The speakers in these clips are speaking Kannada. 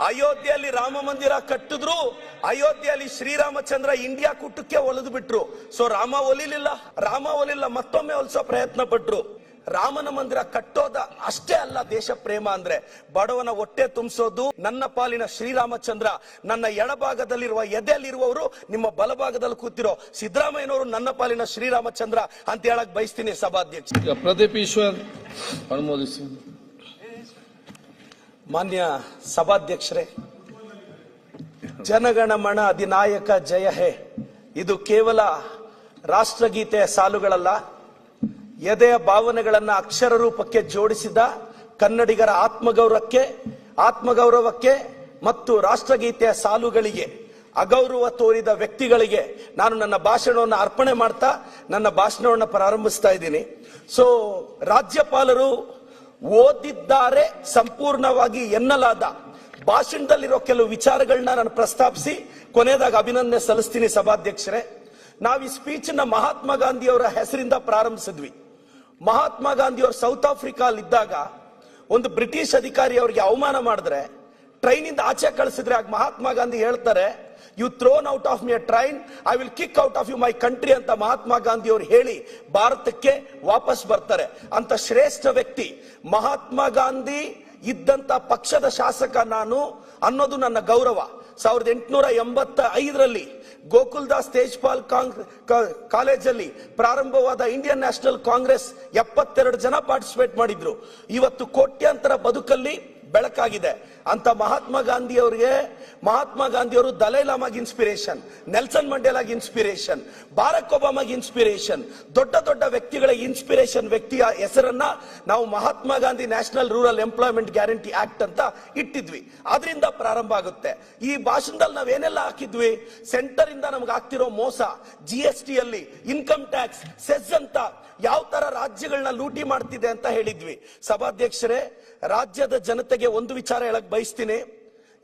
ಅಯೋಧ್ಯೆಯಲ್ಲಿ ರಾಮ ಮಂದಿರ ಕಟ್ಟಿದ್ರು, ಅಯೋಧ್ಯೆಯಲ್ಲಿ ಶ್ರೀರಾಮಚಂದ್ರ ಇಂಡಿಯಾ ಕೂಟಕ್ಕೆ ಒಲಿದು ಬಿಟ್ರು. ಸೊ ರಾಮ ಒಲಿಲಿಲ್ಲ, ಮತ್ತೊಮ್ಮೆ ಒಲಿಸೋ ಪ್ರಯತ್ನ ಪಟ್ರು. ರಾಮನ ಮಂದಿರ ಕಟ್ಟೋದ ಅಷ್ಟೇ ಅಲ್ಲ ದೇಶ ಪ್ರೇಮ ಅಂದ್ರೆ, ಬಡವನ ಹೊಟ್ಟೆ ತುಂಬಿಸೋದು. ನನ್ನ ಪಾಲಿನ ಶ್ರೀರಾಮಚಂದ್ರ ನನ್ನ ಎಡಭಾಗದಲ್ಲಿರುವ ಎದೆಯಲ್ಲಿರುವವರು ನಿಮ್ಮ ಬಲಭಾಗದಲ್ಲಿ ಕೂತಿರೋ ಸಿದ್ದರಾಮಯ್ಯನವರು ನನ್ನ ಪಾಲಿನ ಶ್ರೀರಾಮಚಂದ್ರ ಅಂತ ಹೇಳಕ್ ಬಯಸ್ತೀನಿ ಸಭಾಧ್ಯಕ್ಷ. ಪ್ರದೀಪ್ ಈಶ್ವರ್ ಅನುಮೋದಿಸಿ. ಮಾನ್ಯ ಸಭಾಧ್ಯಕ್ಷರೇ, ಜನಗಣಮನ ಅಧಿನಾಯಕ ಜಯ ಹೇ ಇದು ಕೇವಲ ರಾಷ್ಟ್ರಗೀತೆಯ ಸಾಲುಗಳಲ್ಲ, ಎದೆಯ ಭಾವನೆಗಳನ್ನ ಅಕ್ಷರ ರೂಪಕ್ಕೆ ಜೋಡಿಸಿದ ಕನ್ನಡಿಗರ ಆತ್ಮಗೌರವಕ್ಕೆ ಮತ್ತು ರಾಷ್ಟ್ರಗೀತೆಯ ಸಾಲುಗಳಿಗೆ ಅಗೌರವ ತೋರಿದ ವ್ಯಕ್ತಿಗಳಿಗೆ ನಾನು ನನ್ನ ಭಾಷಣವನ್ನು ಅರ್ಪಣೆ ಮಾಡ್ತಾ ನನ್ನ ಭಾಷಣವನ್ನು ಪ್ರಾರಂಭಿಸ್ತಾ ಇದ್ದೀನಿ. ಸೊ ರಾಜ್ಯಪಾಲರು ಓದಿದ್ದಾರೆ ಸಂಪೂರ್ಣವಾಗಿ ಎನ್ನಲಾದ ಭಾಷಣದಲ್ಲಿರೋ ಕೆಲವು ವಿಚಾರಗಳನ್ನ ನಾನು ಪ್ರಸ್ತಾಪಿಸಿ ಕೊನೆಯದಾಗ ಅಭಿನಂದನೆ ಸಲ್ಲಿಸ್ತೀನಿ ಸಭಾಧ್ಯಕ್ಷರೇ. ನಾವು ಈ ಸ್ಪೀಚ್ ನ ಮಹಾತ್ಮ ಗಾಂಧಿ ಅವರ ಹೆಸರಿಂದ ಪ್ರಾರಂಭಿಸಿದ್ವಿ. ಮಹಾತ್ಮ ಗಾಂಧಿ ಅವರು ಸೌತ್ ಆಫ್ರಿಕಾ ಇದ್ದಾಗ ಒಂದು ಬ್ರಿಟಿಷ್ ಅಧಿಕಾರಿ ಅವರಿಗೆ ಅವಮಾನ ಮಾಡಿದ್ರೆ ಟ್ರೈನ್ ಇಂದ ಆಚೆ ಕಳಿಸಿದ್ರೆ ಆಗ ಮಹಾತ್ಮ ಗಾಂಧಿ ಹೇಳ್ತಾರೆ, you thrown out of me a train, I will kick out of you my country ಅಂತ ಮಹಾತ್ಮ ಗಾಂಧಿ ಅವರು ಹೇಳಿ ಭಾರತಕ್ಕೆ ವಾಪಸ್ ಬರ್ತಾರೆ. ಅಂತ ಶ್ರೇಷ್ಠ ವ್ಯಕ್ತಿ ಮಹಾತ್ಮ ಗಾಂಧಿ ಇದ್ದಂತ ಪಕ್ಷದ ಶಾಸಕ ನಾನು ಅನ್ನೋದು ನನ್ನ ಗೌರವ. 1885ರಲ್ಲಿ ಗೋಕುಲ್ದಾಸ್ ತೇಜ್ಪಾಲ್ ಕಾಲೇಜಲ್ಲಿ ಪ್ರಾರಂಭವಾದ ಇಂಡಿಯನ್ ನ್ಯಾಷನಲ್ ಕಾಂಗ್ರೆಸ್ 72 ಜನ ಪಾರ್ಟಿಸಿಪೇಟ್ ಮಾಡಿದ್ರು. ಇವತ್ತು ಕೋಟ್ಯಾಂತರ ಬದುಕಲ್ಲಿ ಬೆಳಕಾಗಿದೆ. ಅಂತ ಮಹಾತ್ಮ ಗಾಂಧಿಯವರು ದಲೈ ಲಾಮಾಗ್ ಇನ್ಸ್ಪಿರೇಷನ್, ನೆಲ್ಸನ್ ಮಂಡೇಲಾಗ್ ಇನ್ಸ್ಪಿರೇಷನ್, ಬಾರಕ್ ಒಬಾಮಾಗ್ ಇನ್ಸ್ಪಿರೇಷನ್, ದೊಡ್ಡ ವ್ಯಕ್ತಿಗಳ ಇನ್ಸ್ಪಿರೇಷನ್ ವ್ಯಕ್ತಿಯ ಹೆಸರನ್ನ ನಾವು Mahatma Gandhi national rural employment guarantee act ಅಂತ ಇಟ್ಟಿದ್ವಿ. ಅದರಿಂದ ಪ್ರಾರಂಭ ಆಗುತ್ತೆ. ಈ ಭಾಷಣದಲ್ಲಿ ನಾವೇನೆಲ್ಲ ಹಾಕಿದ್ವಿ, ಸೆಂಟರ್ ಇಂದ ನಮ್ಗೆ ಆಗ್ತಿರೋ ಮೋಸ, GST ಅಲ್ಲಿ ಇನ್ಕಮ್ ಟ್ಯಾಕ್ಸ್, ಸೆಸ್ ಅಂತ ಯಾವ ತರ ರಾಜ್ಯಗಳನ್ನ ಲೂಟಿ ಮಾಡ್ತಿದೆ ಅಂತ ಹೇಳಿದ್ವಿ. ಸಭಾಧ್ಯಕ್ಷರೇ, ರಾಜ್ಯದ ಜನತೆಗೆ ಒಂದು ವಿಚಾರ ಹೇಳಕ್ ಬಯಸ್ತೀನಿ.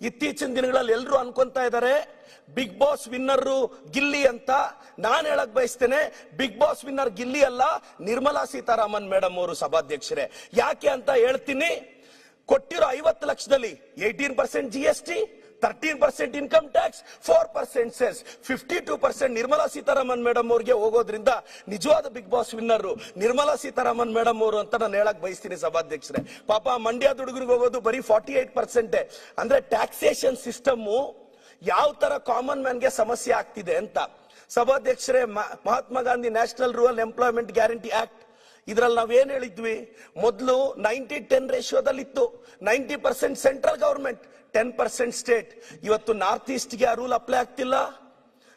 ಇತ್ತೀಚಿನ ದಿನಗಳಲ್ಲಿ ಎಲ್ಲರೂ ಅನ್ಕೊಂತಾ ಇದ್ದಾರೆ ಬಿಗ್ ಬಾಸ್ ವಿನ್ನರ್ ಗಿಲ್ಲಿ ಅಂತ. ನಾನು ಹೇಳಕ್ ಬಯಸ್ತೇನೆ, ಬಿಗ್ ಬಾಸ್ ವಿನ್ನರ್ ಗಿಲ್ಲಿ ಅಲ್ಲ, ನಿರ್ಮಲಾ ಸೀತಾರಾಮನ್ ಮೇಡಮ್ ಅವರು. ಸಭಾಧ್ಯಕ್ಷರೇ, ಯಾಕೆ ಅಂತ ಹೇಳ್ತೀನಿ. ಕೊಟ್ಟಿರೋ 50 ಲಕ್ಷದಲ್ಲಿ 18% GST, 13% income tax, 4% cess, 52% Nirmala Sitharaman madam ಅವ್ರಿಗೆ ಹೋಗೋದ್ರಿಂದ ನಿಜವಾದ big boss winner Nirmala Sitharaman madam ಅವರು ಅಂತ ನಾನು ಹೇಳಕ್ ಬಯಸ್ತೀನಿ ಸಭಾಧ್ಯಕ್ಷರೇ. ಪಾಪ ಮಂಡ್ಯದ ಹುಡುಗರಿಗೆ ಹೋಗೋದು ಬರೀ 48%. ಅಂದ್ರೆ ಟ್ಯಾಕ್ಸೇಷನ್ ಸಿಸ್ಟಮ್ ಯಾವ ತರ ಕಾಮನ್ ಮ್ಯಾನ್ ಗೆ ಸಮಸ್ಯೆ ಆಗ್ತಿದೆ ಅಂತ. ಸಭಾಧ್ಯಕ್ಷರೇ, Mahatma Gandhi national rural employment guarantee act ಇದ್ರಲ್ಲಿ ನಾವೇನ್ ಹೇಳಿದ್ವಿ, ಮೊದಲು 90-10 ರೇಷಿಯೋದಲ್ಲಿ ಇತ್ತು. 90% ಸೆಂಟ್ರಲ್ ಗವರ್ಮೆಂಟ್, 10% ಸ್ಟೇಟ್. ಇವತ್ತು ನಾರ್ತ್ ಈಸ್ಟ್ ಗೆ ಆ ರೂಲ್ ಅಪ್ಲೈ ಆಗ್ತಿಲ್ಲ.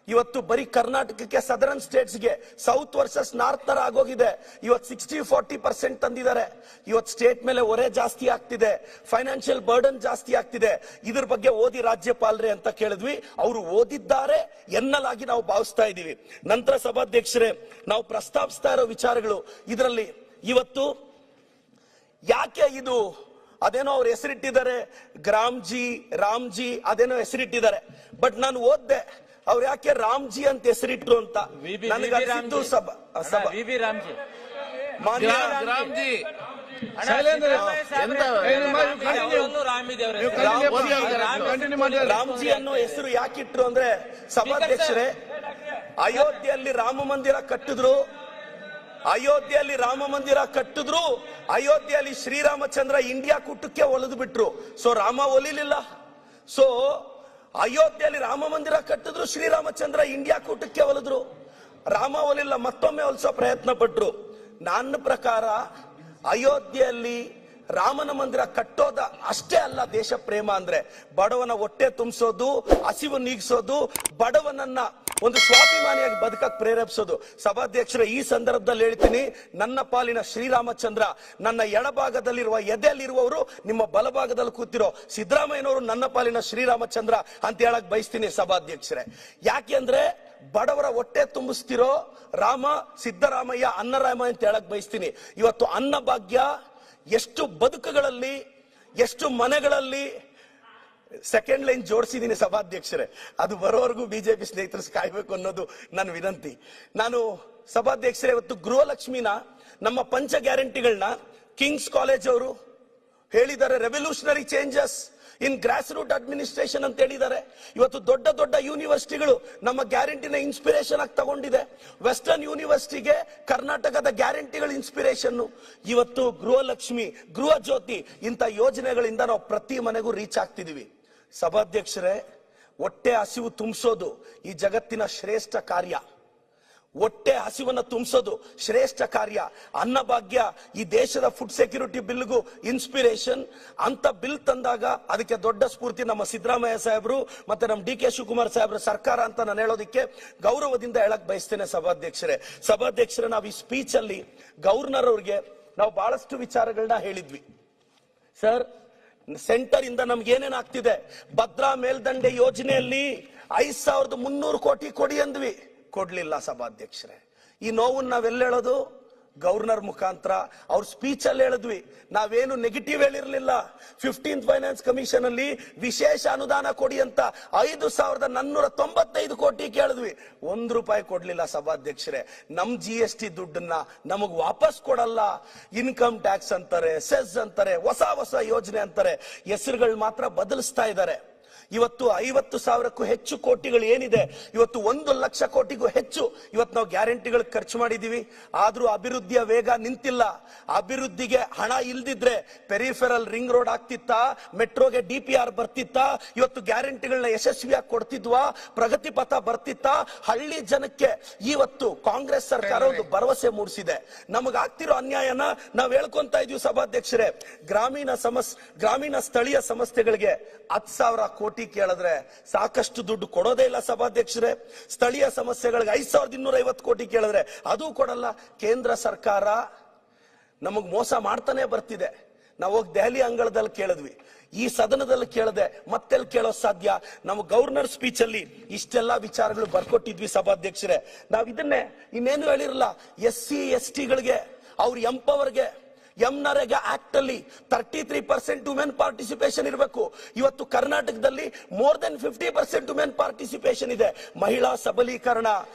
ಇವತ್ತು ಬರೀ ಕರ್ನಾಟಕಕ್ಕೆ, ಸದರ್ನ್ ಸ್ಟೇಟ್ಸ್ ಗೆ ಸೌತ್ ವರ್ಸಸ್ ನಾರ್ತ್ ತರ ಆಗೋಗಿದೆ. ಇವತ್ತು 60-40% ತಂದಿದ್ದಾರೆ. ಇವತ್ತು ಸ್ಟೇಟ್ ಮೇಲೆ ಹೊರೆ ಜಾಸ್ತಿ ಆಗ್ತಿದೆ, ಫೈನಾನ್ಷಿಯಲ್ ಬರ್ಡನ್ ಜಾಸ್ತಿ ಆಗ್ತಿದೆ. ಇದ್ರ ಬಗ್ಗೆ ಓದಿ ರಾಜ್ಯಪಾಲರೇ ಅಂತ ಕೇಳಿದ್ವಿ. ಅವರು ಓದಿದ್ದಾರೆ ಎನ್ನಲಾಗಿ ನಾವು ಭಾವಿಸ್ತಾ ಇದೀವಿ. ನಂತರ ಸಭಾಧ್ಯಕ್ಷರೇ, ನಾವು ಪ್ರಸ್ತಾಪಿಸ್ತಾ ಇರೋ ವಿಚಾರಗಳು ಇದರಲ್ಲಿ ಇವತ್ತು ಯಾಕೆ ಇದು ಅದೇನೋ ಅವ್ರು ಹೆಸರಿಟ್ಟಿದ್ದಾರೆ, ರಾಮ್ಜಿ ಅದೇನೋ ಹೆಸರಿಟ್ಟಿದ್ದಾರೆ. ಬಟ್ ನಾನು ಓದ್ದೆ ಅವ್ರು ಯಾಕೆ ರಾಮ್ಜಿ ಅಂತ ಹೆಸರಿಟ್ರು ಅಂತ. ನನಗೆ ರಾಮ್ಜಿ ಅನ್ನೋ ಹೆಸರು ಯಾಕಿಟ್ರು ಅಂದ್ರೆ, ಸಭಾಧ್ಯಕ್ಷರೇ, ಅಯೋಧ್ಯೆಯಲ್ಲಿ ರಾಮ ಮಂದಿರ ಕಟ್ಟಿದ್ರು, ಅಯೋಧ್ಯೆಯಲ್ಲಿ ಶ್ರೀರಾಮಚಂದ್ರ ಇಂಡಿಯಾ ಕೂಟಕ್ಕೆ ಒಲಿದು ಬಿಟ್ರು. ಸೊ ರಾಮ ಒಲಿಲಿಲ್ಲ. ಸೊ ಅಯೋಧ್ಯೆಯಲ್ಲಿ ರಾಮ ಮಂದಿರ ಕಟ್ಟಿದ್ರು, ಶ್ರೀರಾಮಚಂದ್ರ ಇಂಡಿಯಾ ಕೂಟಕ್ಕೆ ಒಲಿದ್ರು. ರಾಮ ಒಲಿಲ್ಲ, ಮತ್ತೊಮ್ಮೆ ಒಲಿಸೋ ಪ್ರಯತ್ನ ಪಟ್ರು. ನನ್ನ ಪ್ರಕಾರ ಅಯೋಧ್ಯೆಯಲ್ಲಿ ರಾಮನ ಮಂದಿರ ಕಟ್ಟೋದ ಅಷ್ಟೇ ಅಲ್ಲ ದೇಶ ಪ್ರೇಮ ಅಂದ್ರೆ, ಬಡವನ ಹೊಟ್ಟೆ ತುಂಬಿಸೋದು, ಹಸಿವು ನೀಗಿಸೋದು, ಬಡವನನ್ನ ಒಂದು ಸ್ವಾಭಿಮಾನಿಯಾಗಿ ಬದುಕಕ್ಕೆ ಪ್ರೇರೇಪಿಸೋದು. ಸಭಾಧ್ಯಕ್ಷರೇ, ಈ ಸಂದರ್ಭದಲ್ಲಿ ಹೇಳ್ತೀನಿ, ನನ್ನ ಪಾಲಿನ ಶ್ರೀರಾಮಚಂದ್ರ ನನ್ನ ಎಡಭಾಗದಲ್ಲಿರುವ ಎದೆಯಲ್ಲಿರುವವರು ನಿಮ್ಮ ಬಲಭಾಗದಲ್ಲಿ ಕೂತಿರೋ ಸಿದ್ದರಾಮಯ್ಯನವರು ನನ್ನ ಪಾಲಿನ ಶ್ರೀರಾಮಚಂದ್ರ ಅಂತ ಹೇಳಕ್ ಬಯಸ್ತೀನಿ ಸಭಾಧ್ಯಕ್ಷರೇ. ಯಾಕೆಂದ್ರೆ ಬಡವರ ಹೊಟ್ಟೆ ತುಂಬಿಸ್ತಿರೋ ರಾಮ ಸಿದ್ದರಾಮಯ್ಯ, ಅನ್ನರಾಮ ಅಂತ ಹೇಳಕ್ ಬಯಸ್ತೀನಿ. ಇವತ್ತು ಅನ್ನ ಭಾಗ್ಯ ಎಷ್ಟು ಬದುಕುಗಳಲ್ಲಿ, ಎಷ್ಟು ಮನೆಗಳಲ್ಲಿ ಸೆಕೆಂಡ್ ಲೈನ್ ಜೋಡಿಸಿದೀನಿ ಸಭಾಧ್ಯಕ್ಷರೇ. ಅದು ಬರೋವರೆಗೂ ಬಿಜೆಪಿ ಸ್ನೇಹಿತರು ಕಾಯ್ಬೇಕು ಅನ್ನೋದು ನನ್ನ ವಿನಂತಿ. ನಾನು ಸಭಾಧ್ಯಕ್ಷರೇ, ಇವತ್ತು ಗೃಹಲಕ್ಷ್ಮಿನ, ನಮ್ಮ ಪಂಚ ಗ್ಯಾರಂಟಿಗಳನ್ನ ಕಿಂಗ್ಸ್ ಕಾಲೇಜ್ ಅವರು ಹೇಳಿದ್ದಾರೆ, ರೆವಲ್ಯೂಷನರಿ ಚೇಂಜಸ್. ಇನ್ ಗ್ರಾಸ್ ರೂಟ್ ಅಡ್ಮಿನಿಸ್ಟ್ರೇಷನ್ ಅಂತ ಹೇಳಿದ್ದಾರೆ. ಇವತ್ತು ದೊಡ್ಡ ದೊಡ್ಡ ಯೂನಿವರ್ಸಿಟಿಗಳು ನಮ್ಮ ಗ್ಯಾರಂಟಿನ ಇನ್ಸ್ಪಿರೇಷನ್ ಆಗಿ ತಗೊಂಡಿದೆ. ವೆಸ್ಟರ್ನ್ ಯೂನಿವರ್ಸಿಟಿಗೆ ಕರ್ನಾಟಕದ ಗ್ಯಾರಂಟಿಗಳ ಇನ್ಸ್ಪಿರೇಷನ್. ಇವತ್ತು ಗೃಹಲಕ್ಷ್ಮಿ, ಗೃಹ ಜ್ಯೋತಿ ಇಂಥ ಯೋಜನೆಗಳಿಂದ ನಾವು ಪ್ರತಿ ಮನೆಗೂ ರೀಚ್ ಆಗ್ತಿದೀವಿ. ಸಭಾಧ್ಯಕ್ಷರೇ, ಹೊಟ್ಟೆ ಹಸಿವು ತುಂಬಿಸೋದು ಈ ಜಗತ್ತಿನ ಶ್ರೇಷ್ಠ ಕಾರ್ಯ. ಹೊಟ್ಟೆ ಹಸಿವನ್ನ ತುಂಬಿಸೋದು ಶ್ರೇಷ್ಠ ಕಾರ್ಯ. ಅನ್ನಭಾಗ್ಯ ಈ ದೇಶದ ಫುಡ್ ಸೆಕ್ಯೂರಿಟಿ ಬಿಲ್ಗೂ ಇನ್ಸ್ಪಿರೇಷನ್. ಅಂತ ಬಿಲ್ ತಂದಾಗ ಅದಕ್ಕೆ ದೊಡ್ಡ ಸ್ಫೂರ್ತಿ ನಮ್ಮ ಸಿದ್ದರಾಮಯ್ಯ ಸಾಹೇಬರು ಮತ್ತೆ ನಮ್ಮ ಡಿ ಕೆ ಶಿವಕುಮಾರ್ ಸಾಹೇಬ್ರ ಸರ್ಕಾರ ಅಂತ ನಾನು ಹೇಳೋದಕ್ಕೆ ಗೌರವದಿಂದ ಹೇಳಕ್ ಬಯಸ್ತೇನೆ. ಸಭಾಧ್ಯಕ್ಷರೇ, ನಾವು ಈ ಸ್ಪೀಚ್ ಅಲ್ಲಿ ಗವರ್ನರ್ ಅವ್ರಿಗೆ ನಾವು ಬಹಳಷ್ಟು ವಿಚಾರಗಳನ್ನ ಹೇಳಿದ್ವಿ. ಸರ್, ಸೆಂಟರ್ ಇಂದ ನಮ್ಗೆ ಏನೇನ್ ಆಗ್ತಿದೆ, ಭದ್ರಾ ಮೇಲ್ದಂಡೆ ಯೋಜನೆಯಲ್ಲಿ 5300 ಕೋಟಿ ಕೊಡಿ ಅಂದ್ವಿ, ಕೊಡ್ಲಿಲ್ಲ ಸಭಾಧ್ಯಕ್ಷರೇ. ಈ ನೋವನ್ನು ನಾವೆಲ್ಲ ಹೇಳೋದು ಗವರ್ನರ್ ಮುಖಾಂತರ. ಅವ್ರ ಸ್ಪೀಚ್ ಅಲ್ಲಿ ಹೇಳಿದ್ವಿ, ನಾವೇನು ನೆಗೆಟಿವ್ ಹೇಳಿರ್ಲಿಲ್ಲ. 15th ಫೈನಾನ್ಸ್ ಕಮಿಷನ್ ಅಲ್ಲಿ ವಿಶೇಷ ಅನುದಾನ ಕೊಡಿ ಅಂತ 5495 ಕೋಟಿ ಕೇಳಿದ್ವಿ, 1 ರೂಪಾಯಿ ಕೊಡ್ಲಿಲ್ಲ ಸಭಾಧ್ಯಕ್ಷರೇ. ನಮ್ GST ದುಡ್ಡನ್ನ ನಮಗ್ ವಾಪಸ್ ಕೊಡಲ್ಲ. ಇನ್ಕಮ್ ಟ್ಯಾಕ್ಸ್ ಅಂತಾರೆ, ಸೆಸ್ ಅಂತಾರೆ, ಹೊಸ ಯೋಜನೆ ಅಂತಾರೆ, ಹೆಸರುಗಳು ಮಾತ್ರ ಬದಲಿಸ್ತಾ ಇದ್ದಾರೆ. ಇವತ್ತು 50,000ಕ್ಕೂ ಹೆಚ್ಚು ಕೋಟಿಗಳು ಏನಿದೆ, ಇವತ್ತು 1 ಲಕ್ಷ ಕೋಟಿಗೂ ಹೆಚ್ಚು ಇವತ್ತು ನಾವು ಗ್ಯಾರಂಟಿಗಳು ಖರ್ಚು ಮಾಡಿದೀವಿ. ಆದ್ರೂ ಅಭಿವೃದ್ಧಿಯ ವೇಗ ನಿಂತಿಲ್ಲ. ಅಭಿವೃದ್ಧಿಗೆ ಹಣ ಇಲ್ದಿದ್ರೆ ಪೆರಿಫೆರಲ್ ರಿಂಗ್ ರೋಡ್ ಆಗ್ತಿತ್ತಾ, ಮೆಟ್ರೋಗೆ DPR ಬರ್ತಿತ್ತಾ, ಇವತ್ತು ಗ್ಯಾರಂಟಿಗಳನ್ನ ಯಶಸ್ವಿಯಾಗಿ ಕೊಡ್ತಿದ್ವಾ, ಪ್ರಗತಿ ಪಥ ಬರ್ತಿತ್ತಾ? ಹಳ್ಳಿ ಜನಕ್ಕೆ ಇವತ್ತು ಕಾಂಗ್ರೆಸ್ ಸರ್ಕಾರ ಒಂದು ಭರವಸೆ ಮೂಡಿಸಿದೆ. ನಮಗಾಗ್ತಿರೋ ಅನ್ಯಾಯನ ನಾವು ಹೇಳ್ಕೊಂತ ಇದೀವಿ ಸಭಾಧ್ಯಕ್ಷರೇ. ಗ್ರಾಮೀಣ ಸ್ಥಳೀಯ ಸಂಸ್ಥೆಗಳಿಗೆ 10,000 ಕೋಟಿ ಕೇಳಿದ್ರೆ ಸಾಕಷ್ಟು ದುಡ್ಡು ಕೊಡೋದೇ ಇಲ್ಲ ಸಭಾಧ್ಯಕ್ಷರೇ. ಸ್ಥಳೀಯ ಸಮಸ್ಯೆಗಳಿಗೆ 5250 ಕೋಟಿ ಕೇಳಿದ್ರೆ ಅದು ಕೊಡಲ್ಲ. ಕೇಂದ್ರ ಸರ್ಕಾರ ನಮಗ್ ಮೋಸ ಮಾಡ್ತಾನೆ ಬರ್ತಿದೆ. ನಾವು ಹೋಗಿ ದೆಹಲಿ ಅಂಗಳದಲ್ಲಿ ಕೇಳಿದ್ವಿ, ಈ ಸದನದಲ್ಲಿ ಕೇಳದೆ ಮತ್ತೆಲ್ಲಿ ಕೇಳೋ ಸಾಧ್ಯ? ನಮ್ಮ ಗವರ್ನರ್ ಸ್ಪೀಚ್ ಅಲ್ಲಿ ಇಷ್ಟೆಲ್ಲಾ ವಿಚಾರಗಳು ಬರ್ಕೊಟ್ಟಿದ್ವಿ ಸಭಾಧ್ಯಕ್ಷರೇ. ನಾವ್ ಇದನ್ನೇ ಇನ್ನೇನು ಹೇಳಿರಲ್ಲ. SC ST ಗಳಿಗೆ ಅವ್ರ ಎಂಪವರ್ಗೆ ನರೇಗಾ ಆಕ್ಟ್ ಅಲ್ಲಿ 33% ವುಮೆನ್ ಪಾರ್ಟಿಸಿಪೇಷನ್ ಇರಬೇಕು. ಇವತ್ತು ಕರ್ನಾಟಕದಲ್ಲಿ ಮೋರ್ ದೆನ್ 50% ವುಮೆನ್ ಪಾರ್ಟಿಸಿಪೇಷನ್ ಇದೆ. ಮಹಿಳಾ ಸಬಲೀಕರಣ.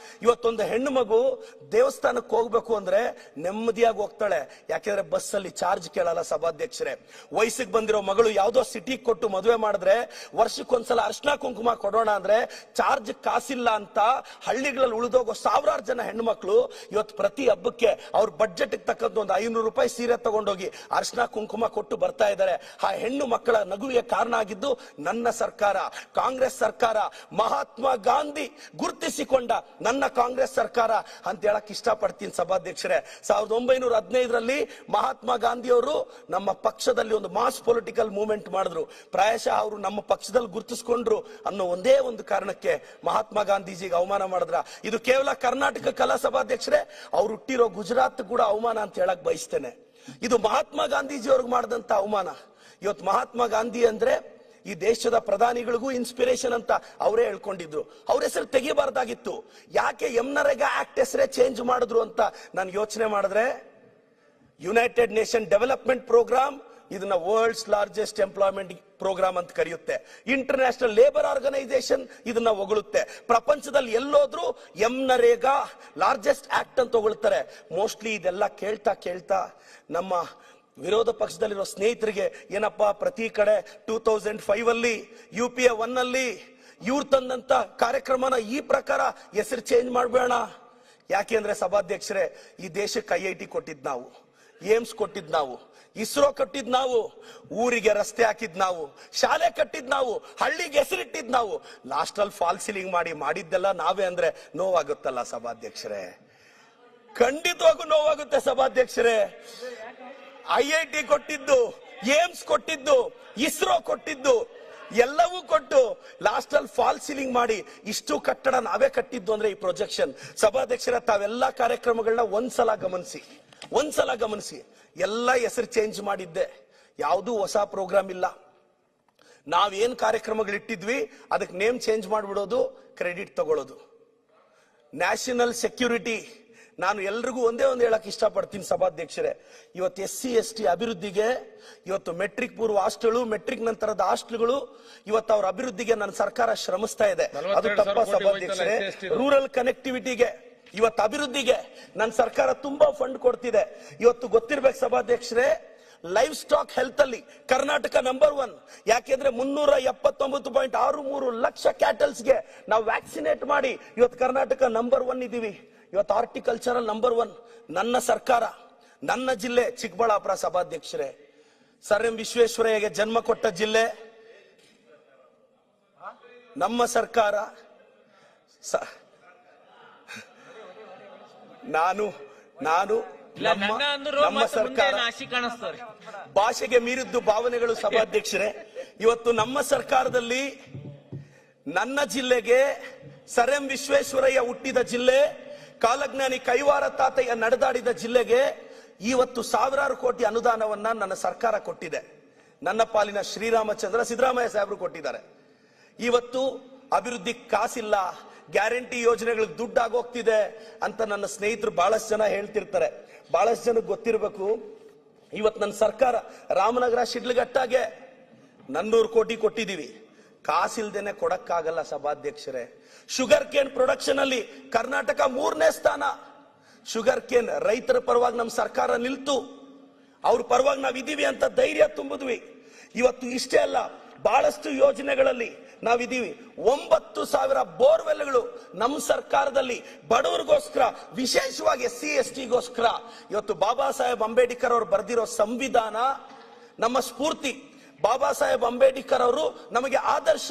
ಇವತ್ತೊಂದು ಹೆಣ್ಣು ಮಗು ದೇವಸ್ಥಾನಕ್ಕೆ ಹೋಗ್ಬೇಕು ಅಂದ್ರೆ ನೆಮ್ಮದಿಯಾಗಿ ಹೋಗ್ತಾಳೆ, ಯಾಕೆಂದ್ರೆ ಬಸ್ ಅಲ್ಲಿ ಚಾರ್ಜ್ ಕೇಳಲ್ಲ ಸಭಾಧ್ಯಕ್ಷರೇ. ವಯಸ್ಸಿಗೆ ಬಂದಿರೋ ಮಗಳು ಯಾವ್ದೋ ಸಿಟಿಗೆ ಕೊಟ್ಟು ಮದುವೆ ಮಾಡಿದ್ರೆ ವರ್ಷಕ್ಕೊಂದ್ಸಲ ಅರ್ಶನ ಕುಂಕುಮ ಕೊಡೋಣ ಅಂದ್ರೆ ಚಾರ್ಜ್ ಕಾಸಿಲ್ಲ ಅಂತ ಹಳ್ಳಿಗಳಲ್ಲಿ ಉಳಿದೋಗೋ ಸಾವಿರಾರು ಜನ ಹೆಣ್ಣು ಮಕ್ಕಳು ಇವತ್ತು ಪ್ರತಿ ಹಬ್ಬಕ್ಕೆ ಅವ್ರ ಬಡ್ಜೆಟ್ ತಕ್ಕಂತ ಒಂದು 500 ರೂಪಾಯಿ ಸೀರೆ ತಗೊಂಡೋಗಿ ಅರ್ಶನ ಕುಂಕುಮ ಕೊಟ್ಟು ಬರ್ತಾ ಇದ್ದಾರೆ. ಆ ಹೆಣ್ಣು ಮಕ್ಕಳ ನಗುವಿಗೆ ಕಾರಣ ಆಗಿದ್ದು ನನ್ನ ಸರ್ಕಾರ, ಕಾಂಗ್ರೆಸ್ ಸರ್ಕಾರ, ಮಹಾತ್ಮ ಗಾಂಧಿ ಗುರುತಿಸಿಕೊಂಡ ನನ್ನ ಕಾಂಗ್ರೆಸ್ ಸರ್ಕಾರ ಅಂತ ಹೇಳಕ್ ಇಷ್ಟಪಡ್ತೀನಿ ಸಭಾಧ್ಯಕ್ಷರೇ. 1915ರಲ್ಲಿ ಮಹಾತ್ಮ ಗಾಂಧಿ ಅವರು ನಮ್ಮ ಪಕ್ಷದಲ್ಲಿ ಒಂದು ಮಾಸ್ ಪೊಲಿಟಿಕಲ್ ಮೂವ್ಮೆಂಟ್ ಮಾಡಿದ್ರು. ಪ್ರಾಯಶಃ ಅವರು ನಮ್ಮ ಪಕ್ಷದಲ್ಲಿ ಗುರುತಿಸಿಕೊಂಡ್ರು ಅನ್ನೋ ಒಂದೇ ಒಂದು ಕಾರಣಕ್ಕೆ ಮಹಾತ್ಮ ಗಾಂಧೀಜಿಗೆ ಅವಮಾನ ಮಾಡಿದ್ರ. ಇದು ಕೇವಲ ಕರ್ನಾಟಕಕ್ಕಲ್ಲ ಸಭಾಧ್ಯಕ್ಷರೇ, ಅವ್ರು ಹುಟ್ಟಿರೋ ಗುಜರಾತ್ ಕೂಡ ಅವಮಾನ ಅಂತ ಹೇಳಕ್ ಬಯಸ್ತೇನೆ. ಇದು ಮಹಾತ್ಮ ಗಾಂಧೀಜಿ ಅವ್ರಿಗೆ ಮಾಡಿದಂತ ಅವಮಾನ. ಇವತ್ತು ಮಹಾತ್ಮ ಗಾಂಧಿ ಅಂದ್ರೆ ಈ ದೇಶದ ಪ್ರಧಾನಿಗಳಿಗೂ ಇನ್ಸ್ಪಿರೇಷನ್ ಅಂತ ಅವರೇ ಹೇಳ್ಕೊಂಡಿದ್ರು. ಅವ್ರ ಹೆಸರು ತೆಗಿಬಾರ್ದಾಗಿತ್ತು. ಯಾಕೆ ನರೇಗಾ ಆಕ್ಟ್ ಹೆಸರೇ ಚೇಂಜ್ ಮಾಡಿದ್ರು ಅಂತ ನಾನು ಯೋಚನೆ ಮಾಡಿದ್ರೆ, ಯುನೈಟೆಡ್ ನೇಷನ್ ಡೆವಲಪ್ಮೆಂಟ್ ಪ್ರೋಗ್ರಾಮ್ ಇದನ್ನ ವರ್ಲ್ಡ್ಸ್ ಲಾರ್ಜೆಸ್ಟ್ ಎಂಪ್ಲಾಯ್ಮೆಂಟ್ ಪ್ರೋಗ್ರಾಮ್ ಅಂತ ಕರೆಯುತ್ತೆ. ಇಂಟರ್ನ್ಯಾಷನಲ್ ಲೇಬರ್ ಆರ್ಗನೈಸೇಷನ್ ಇದನ್ನ ಹೊಗಳುತ್ತೆ. ಪ್ರಪಂಚದಲ್ಲಿ ಎಲ್ಲೋದ್ರೂ ನರೇಗಾ ಲಾರ್ಜೆಸ್ಟ್ ಆಕ್ಟ್ ಅಂತ ಹೊಗಳ್ತಾರೆ. ಮೋಸ್ಟ್ಲಿ ಇದೆಲ್ಲ ಕೇಳ್ತಾ ನಮ್ಮ ವಿರೋಧ ಪಕ್ಷದಲ್ಲಿರೋ ಸ್ನೇಹಿತರಿಗೆ ಏನಪ್ಪಾ, ಪ್ರತಿ ಕಡೆ 2005 ಅಲ್ಲಿ UPA 1 ಅಲ್ಲಿ ಇವ್ರು ತಂದಂತ ಕಾರ್ಯಕ್ರಮನ ಈ ಪ್ರಕಾರ ಹೆಸರು ಚೇಂಜ್ ಮಾಡಬೇಡ. ಯಾಕೆಂದ್ರೆ ಸಭಾಧ್ಯಕ್ಷರೇ, ಈ ದೇಶಕ್ಕೆ IIT ಕೊಟ್ಟಿದ್ ನಾವು, ಏಮ್ಸ್ ಕೊಟ್ಟಿದ್ ನಾವು, ಇಸ್ರೋ ಕಟ್ಟಿದ್ ನಾವು, ಊರಿಗೆ ರಸ್ತೆ ಹಾಕಿದ್ ನಾವು, ಶಾಲೆ ಕಟ್ಟಿದ್ ನಾವು, ಹಳ್ಳಿಗೆ ಹೆಸರಿಟ್ಟಿದ್ ನಾವು, ಲಾಸ್ಟ್ ಅಲ್ಲಿ ಫಾಲ್ ಸೀಲಿಂಗ್ ಮಾಡಿದ್ದೆಲ್ಲ ನಾವೇ ಅಂದ್ರೆ ನೋವಾಗುತ್ತಲ್ಲ ಸಭಾಧ್ಯಕ್ಷರೇ? ಖಂಡಿತವಾಗೂ ನೋವಾಗುತ್ತೆ ಸಭಾಧ್ಯಕ್ಷರೇ. IIT ಕೊಟ್ಟಿದ್ದು, ಏಮ್ಸ್ ಕೊಟ್ಟಿದ್ದು, ಇಸ್ರೋ ಕೊಟ್ಟಿದ್ದು ಎಲ್ಲವೂ ಕೊಟ್ಟು ಲಾಸ್ಟ್ ಅಲ್ಲಿ ಫಾಲ್ ಸೀಲಿಂಗ್ ಮಾಡಿ ಇಷ್ಟು ಕಟ್ಟಡ ನಾವೇ ಕಟ್ಟಿದ್ದು ಅಂದ್ರೆ ಈ ಪ್ರೊಜೆಕ್ಷನ್. ಸಭಾಧ್ಯಕ್ಷರ, ತಾವೆಲ್ಲಾ ಕಾರ್ಯಕ್ರಮಗಳನ್ನ ಒಂದ್ಸಲ ಗಮನಿಸಿ. ಎಲ್ಲ ಹೆಸರು ಚೇಂಜ್ ಮಾಡಿದ್ದೆ, ಯಾವುದೂ ಹೊಸ ಪ್ರೋಗ್ರಾಮ್ ಇಲ್ಲ. ನಾವೇನ್ ಕಾರ್ಯಕ್ರಮಗಳಿಟ್ಟಿದ್ವಿ ಅದಕ್ಕೆ ನೇಮ್ ಚೇಂಜ್ ಮಾಡ್ಬಿಡೋದು, ಕ್ರೆಡಿಟ್ ತಗೊಳ್ಳೋದು. ನ್ಯಾಷನಲ್ ಸೆಕ್ಯೂರಿಟಿ, ನಾನು ಎಲ್ರಿಗೂ ಒಂದೇ ಒಂದು ಹೇಳಕ್ ಇಷ್ಟಪಡ್ತೀನಿ ಸಭಾಧ್ಯಕ್ಷರೇ. ಇವತ್ತು SC ST ಅಭಿವೃದ್ಧಿಗೆ, ಇವತ್ತು ಮೆಟ್ರಿಕ್ ಪೂರ್ವ ಹಾಸ್ಟೆಲ್, ಮೆಟ್ರಿಕ್ ನಂತರದ ಹಾಸ್ಟೆಲ್ಗಳು, ಇವತ್ತು ಅವ್ರ ಅಭಿವೃದ್ಧಿಗೆ ನನ್ನ ಸರ್ಕಾರ ಶ್ರಮಿಸ್ತಾ ಇದೆ. ಅದು ತಪ್ಪ ಸಭಾಧ್ಯಕ್ಷರೇ? ರೂರಲ್ ಕನೆಕ್ಟಿವಿಟಿಗೆ, ಇವತ್ತು ಅಭಿವೃದ್ಧಿಗೆ ನನ್ನ ಸರ್ಕಾರ ತುಂಬಾ ಫಂಡ್ ಕೊಡ್ತಿದೆ. ಇವತ್ತು ಗೊತ್ತಿರ್ಬೇಕು ಸಭಾಧ್ಯಕ್ಷರೇ, ಲೈಫ್ ಸ್ಟಾಕ್ ಹೆಲ್ತ್ ಅಲ್ಲಿ ಕರ್ನಾಟಕ ನಂಬರ್ 1. ಯಾಕೆಂದ್ರೆ 379.63 ಲಕ್ಷ ಕ್ಯಾಟಲ್ಸ್ಗೆ ನಾವು ವ್ಯಾಕ್ಸಿನೇಟ್ ಮಾಡಿ ಇವತ್ತು ಕರ್ನಾಟಕ ನಂಬರ್ 1 ಇದೀವಿ. ಇವತ್ತು ಹಾರ್ಟಿಕಲ್ಚರಲ್ ನಂಬರ್ 1 ನನ್ನ ಸರ್ಕಾರ, ನನ್ನ ಜಿಲ್ಲೆ ಚಿಕ್ಕಬಳ್ಳಾಪುರ. ಸಭಾಧ್ಯಕ್ಷರೇ, ಸರ್ ಎಂ ವಿಶ್ವೇಶ್ವರಯ್ಯಗೆ ಜನ್ಮ ಕೊಟ್ಟ ಜಿಲ್ಲೆ ನಮ್ಮ ಸರ್ಕಾರ. ನಾನು ನಮ್ಮ ಸರ್ಕಾರ ಭಾಷೆಗೆ ಮೀರಿದ್ದು ಭಾವನೆಗಳು. ಸಭಾಧ್ಯಕ್ಷರೇ, ಇವತ್ತು ನಮ್ಮ ಸರ್ಕಾರದಲ್ಲಿ ನನ್ನ ಜಿಲ್ಲೆಗೆ ಸರ್ ಎಂ ವಿಶ್ವೇಶ್ವರಯ್ಯ ಹುಟ್ಟಿದ ಜಿಲ್ಲೆ, ಕಾಲಜ್ಞಾನಿ ಕೈವಾರ ತಾತಯ್ಯ ನಡೆದಾಡಿದ ಜಿಲ್ಲೆಗೆ ಇವತ್ತು ಸಾವಿರಾರು ಕೋಟಿ ಅನುದಾನವನ್ನ ನನ್ನ ಸರ್ಕಾರ ಕೊಟ್ಟಿದೆ. ನನ್ನ ಪಾಲಿನ ಶ್ರೀರಾಮಚಂದ್ರ ಸಿದ್ದರಾಮಯ್ಯ ಸಾಹೇಬರು ಕೊಟ್ಟಿದ್ದಾರೆ. ಇವತ್ತು ಅಭಿವೃದ್ಧಿ ಕಾಸಿಲ್ಲ, ಗ್ಯಾರಂಟಿ ಯೋಜನೆಗಳಿಗೆ ದುಡ್ಡು ಆಗೋಗ್ತಿದೆ ಅಂತ ನನ್ನ ಸ್ನೇಹಿತರು ಬಹಳಷ್ಟು ಜನ ಹೇಳ್ತಿರ್ತಾರೆ. ಬಹಳಷ್ಟು ಜನಕ್ಕೆ ಗೊತ್ತಿರಬೇಕು, ಇವತ್ತು ನನ್ನ ಸರ್ಕಾರ ರಾಮನಗರ ಶಿಡ್ಲಘಟ್ಟಾಗೆ 400 ಕೋಟಿ ಕೊಟ್ಟಿದೀವಿ. ಕಾಸಿಲ್ದೇನೆ ಕೊಡಕ್ಕಾಗಲ್ಲ ಸಭಾಧ್ಯಕ್ಷರೇ. ಶುಗರ್ ಕೇನ್ ಪ್ರೊಡಕ್ಷನ್ ಅಲ್ಲಿ ಕರ್ನಾಟಕ 3ನೇ ಸ್ಥಾನ. ಶುಗರ್ ಕೇನ್ ರೈತರ ಪರವಾಗಿ ನಮ್ಮ ಸರ್ಕಾರ ನಿಲ್ತು, ಅವ್ರ ಪರವಾಗಿ ನಾವಿದೀವಿ ಅಂತ ಧೈರ್ಯ ತುಂಬಿದ್ವಿ. ಇವತ್ತು ಇಷ್ಟೇ ಅಲ್ಲ, ಬಹಳಷ್ಟು ಯೋಜನೆಗಳಲ್ಲಿ ನಾವಿದೀವಿ. 9,000 ಬೋರ್ವೆಲ್ಗಳು ನಮ್ಮ ಸರ್ಕಾರದಲ್ಲಿ ಬಡವರಿಗೋಸ್ಕರ, ವಿಶೇಷವಾಗಿ SC ST ಗೋಸ್ಕರ. ಇವತ್ತು ಬಾಬಾ ಸಾಹೇಬ್ ಅಂಬೇಡ್ಕರ್ ಅವರು ಬರೆದಿರೋ ಸಂವಿಧಾನ ನಮ್ಮ ಸ್ಫೂರ್ತಿ. ಬಾಬಾ ಸಾಹೇಬ್ ಅಂಬೇಡ್ಕರ್ ಅವರು ನಮಗೆ ಆದರ್ಶ.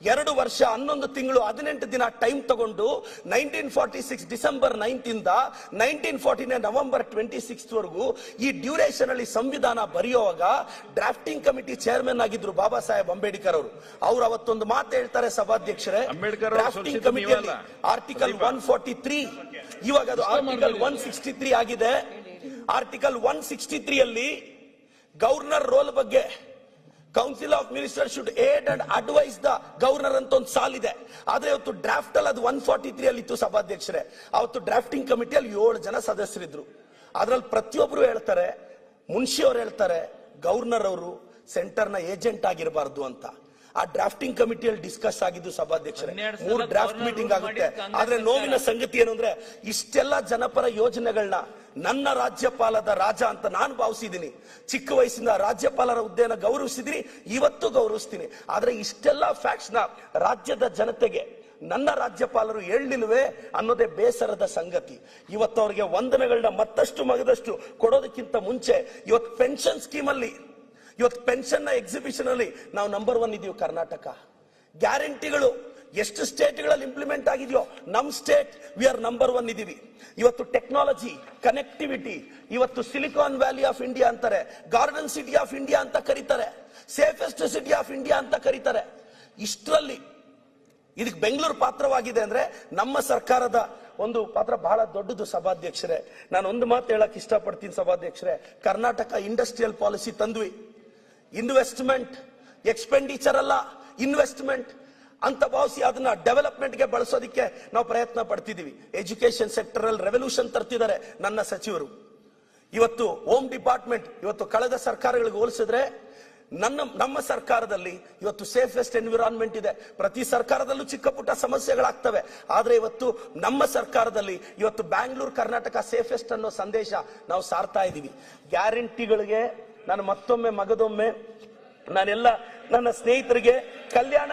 2 ವರ್ಷ 11 ತಿಂಗಳು 18 ದಿನ ಟೈಮ್ ತಗೊಂಡು 1946 ಡಿಸೆಂಬರ್ 9 ಇಂದ 1949 ನವೆಂಬರ್ 26 ವರೆಗೂ ಈ ಡ್ಯೂರೇಷನ್ ಅಲ್ಲಿ ಸಂವಿಧಾನ ಬರೆಯುವಾಗ ಡ್ರಾಫ್ಟಿಂಗ್ ಕಮಿಟಿ ಚೇರ್ಮನ್ ಆಗಿದ್ರು ಬಾಬಾ ಸಾಹೇಬ್ ಅಂಬೇಡ್ಕರ್ ಅವರು. ಅವ್ರು ಅವತ್ತೊಂದು ಮಾತು ಹೇಳ್ತಾರೆ ಸಭಾಧ್ಯಕ್ಷರೇ, ಡ್ರಾಫ್ಟಿಂಗ್ ಕಮಿಟಿಯಲ್ಲಿ ಆರ್ಟಿಕಲ್ 143, ಇವಾಗ ಅದು ಆರ್ಟಿಕಲ್ 163 ಆಗಿದೆ. ಆರ್ಟಿಕಲ್ 163 ಅಲ್ಲಿ ಗವರ್ನರ್ ರೋಲ್ ಬಗ್ಗೆ council of minister should aid and advise the governor ಅಂತ ಒಂದು ಸಾಲಿದೆ. ಆದ್ರೆ ಇವತ್ತು ಡ್ರಾಫ್ಟ್ ಅಲ್ಲಿ ಅದು 143 ಅಲ್ಲಿ ಇತ್ತು ಸಭಾಧ್ಯಕ್ಷರೇ. ಅವತ್ತು ಡ್ರಾಫ್ಟಿಂಗ್ ಕಮಿಟಿಯಲ್ಲಿ 7 ಜನ ಸದಸ್ಯರಿದ್ರು. ಅದ್ರಲ್ಲಿ ಪ್ರತಿಯೊಬ್ರು ಹೇಳ್ತಾರೆ, ಮುನ್ಷಿ ಅವರು ಹೇಳ್ತಾರೆ, ಗವರ್ನರ್ ಅವರು ಸೆಂಟರ್ ನ ಏಜೆಂಟ್ ಆಗಿರಬಾರ್ದು ಅಂತ. ಆ ಡ್ರಾಫ್ಟಿಂಗ್ ಕಮಿಟಿಯಲ್ಲಿ ಡಿಸ್ಕಸ್ ಆಗಿದ್ದು ಸಭಾಧ್ಯಕ್ಷರೇ. 3 ಡ್ರಾಫ್ಟ್ ಮೀಟಿಂಗ್ ಆಗುತ್ತೆ. ಆದ್ರೆ ನೋವಿನ ಸಂಗತಿ ಏನು ಅಂದ್ರೆ, ಇಷ್ಟೆಲ್ಲ ಜನಪರ ಯೋಜನೆಗಳನ್ನ ನನ್ನ ರಾಜ್ಯಪಾಲದ ರಾಜ ಅಂತ ನಾನು ಭಾವಿಸಿದ್ದೀನಿ. ಚಿಕ್ಕ ವಯಸ್ಸಿಂದ ರಾಜ್ಯಪಾಲರ ಹುದ್ದೆಯನ್ನು ಗೌರವಿಸಿದ್ದೀನಿ, ಇವತ್ತು ಗೌರವಿಸ್ತೀನಿ. ಆದ್ರೆ ಇಷ್ಟೆಲ್ಲ ಫ್ಯಾಕ್ಟ್ಸ್ ನ ರಾಜ್ಯದ ಜನತೆಗೆ ನನ್ನ ರಾಜ್ಯಪಾಲರು ಹೇಳಲಿಲ್ವೇ ಅನ್ನೋದೇ ಬೇಸರದ ಸಂಗತಿ. ಇವತ್ತು ಅವರಿಗೆ ವಂದನೆಗಳನ್ನ ಮತ್ತಷ್ಟು ಮಗದಷ್ಟು ಕೊಡೋದಕ್ಕಿಂತ ಮುಂಚೆ ಇವತ್ತು ಪೆನ್ಷನ್ ಸ್ಕೀಮ್ ಅಲ್ಲಿ, ಇವತ್ತು ಪೆನ್ಷನ್ ನ ಎಕ್ಸಿಬಿಷನ್ ಅಲ್ಲಿ ನಾವು ನಂಬರ್ 1 ಇದೀವಿ ಕರ್ನಾಟಕ. ಗ್ಯಾರಂಟಿಗಳು ಎಷ್ಟು ಸ್ಟೇಟ್ಗಳಲ್ಲಿ ಇಂಪ್ಲಿಮೆಂಟ್ ಆಗಿದೆಯೋ ನಮ್ ಸ್ಟೇಟ್ ವಿ ಆರ್ ನಂಬರ್ 1 ಇದೀವಿ. ಇವತ್ತು ಟೆಕ್ನಾಲಜಿ, ಕನೆಕ್ಟಿವಿಟಿ, ಇವತ್ತು ಸಿಲಿಕಾನ್ ವ್ಯಾಲಿ ಆಫ್ ಇಂಡಿಯಾ ಅಂತಾರೆ, ಗಾರ್ಡನ್ ಸಿಟಿ ಆಫ್ ಇಂಡಿಯಾ ಅಂತ ಕರೀತಾರೆ, ಸೇಫೆಸ್ಟ್ ಸಿಟಿ ಆಫ್ ಇಂಡಿಯಾ ಅಂತ ಕರೀತಾರೆ. ಇಷ್ಟರಲ್ಲಿ ಇದಕ್ಕೆ ಬೆಂಗಳೂರು ಪಾತ್ರವಾಗಿದೆ ಅಂದ್ರೆ ನಮ್ಮ ಸರ್ಕಾರದ ಒಂದು ಪಾತ್ರ ಬಹಳ ದೊಡ್ಡದು ಸಭಾಧ್ಯಕ್ಷರೇ. ನಾನು ಒಂದು ಮಾತು ಹೇಳಕ್ ಇಷ್ಟಪಡ್ತೀನಿ ಸಭಾಧ್ಯಕ್ಷರೇ. ಕರ್ನಾಟಕ ಇಂಡಸ್ಟ್ರಿಯಲ್ ಪಾಲಿಸಿ ತಂದ್ವಿ. ಇನ್ವೆಸ್ಟ್ಮೆಂಟ್ ಎಕ್ಸ್ಪೆಂಡಿಚರ್ ಅಲ್ಲ, ಇನ್ವೆಸ್ಟ್ಮೆಂಟ್ ಅಂತ ಭಾವಿಸಿ ಅದನ್ನ ಡೆವಲಪ್ಮೆಂಟ್ ಗೆ ಬಳಸೋದಕ್ಕೆ ನಾವು ಪ್ರಯತ್ನ ಪಡ್ತಿದೀವಿ. ಎಜುಕೇಶನ್ ಸೆಕ್ಟರ್ ಅಲ್ಲಿ ರೆವಲ್ಯೂಷನ್ ತರ್ತಿದ್ದಾರೆ ನನ್ನ ಸಚಿವರು. ಇವತ್ತು ಹೋಮ್ ಡಿಪಾರ್ಟ್ಮೆಂಟ್ ಇವತ್ತು ಕಳೆದ ಸರ್ಕಾರಗಳಿಗೆ ಹೋಲಿಸಿದ್ರೆ ನಮ್ಮ ಸರ್ಕಾರದಲ್ಲಿ ಇವತ್ತು ಸೇಫೆಸ್ಟ್ ಎನ್ವಿರಾನ್ಮೆಂಟ್ ಇದೆ. ಪ್ರತಿ ಸರ್ಕಾರದಲ್ಲೂ ಚಿಕ್ಕ ಪುಟ್ಟ ಸಮಸ್ಯೆಗಳಾಗ್ತವೆ, ಆದ್ರೆ ಇವತ್ತು ನಮ್ಮ ಸರ್ಕಾರದಲ್ಲಿ ಇವತ್ತು ಬ್ಯಾಂಗ್ಳೂರ್ ಕರ್ನಾಟಕ ಸೇಫೆಸ್ಟ್ ಅನ್ನೋ ಸಂದೇಶ ನಾವು ಸಾರ್ತಾ ಇದೀವಿ. ಗ್ಯಾರಂಟಿಗಳಿಗೆ ನಾನು ಮತ್ತೊಮ್ಮೆ ಮಗದೊಮ್ಮೆ ನಾನೆಲ್ಲ ನನ್ನ ಸ್ನೇಹಿತರಿಗೆ ಕಲ್ಯಾಣ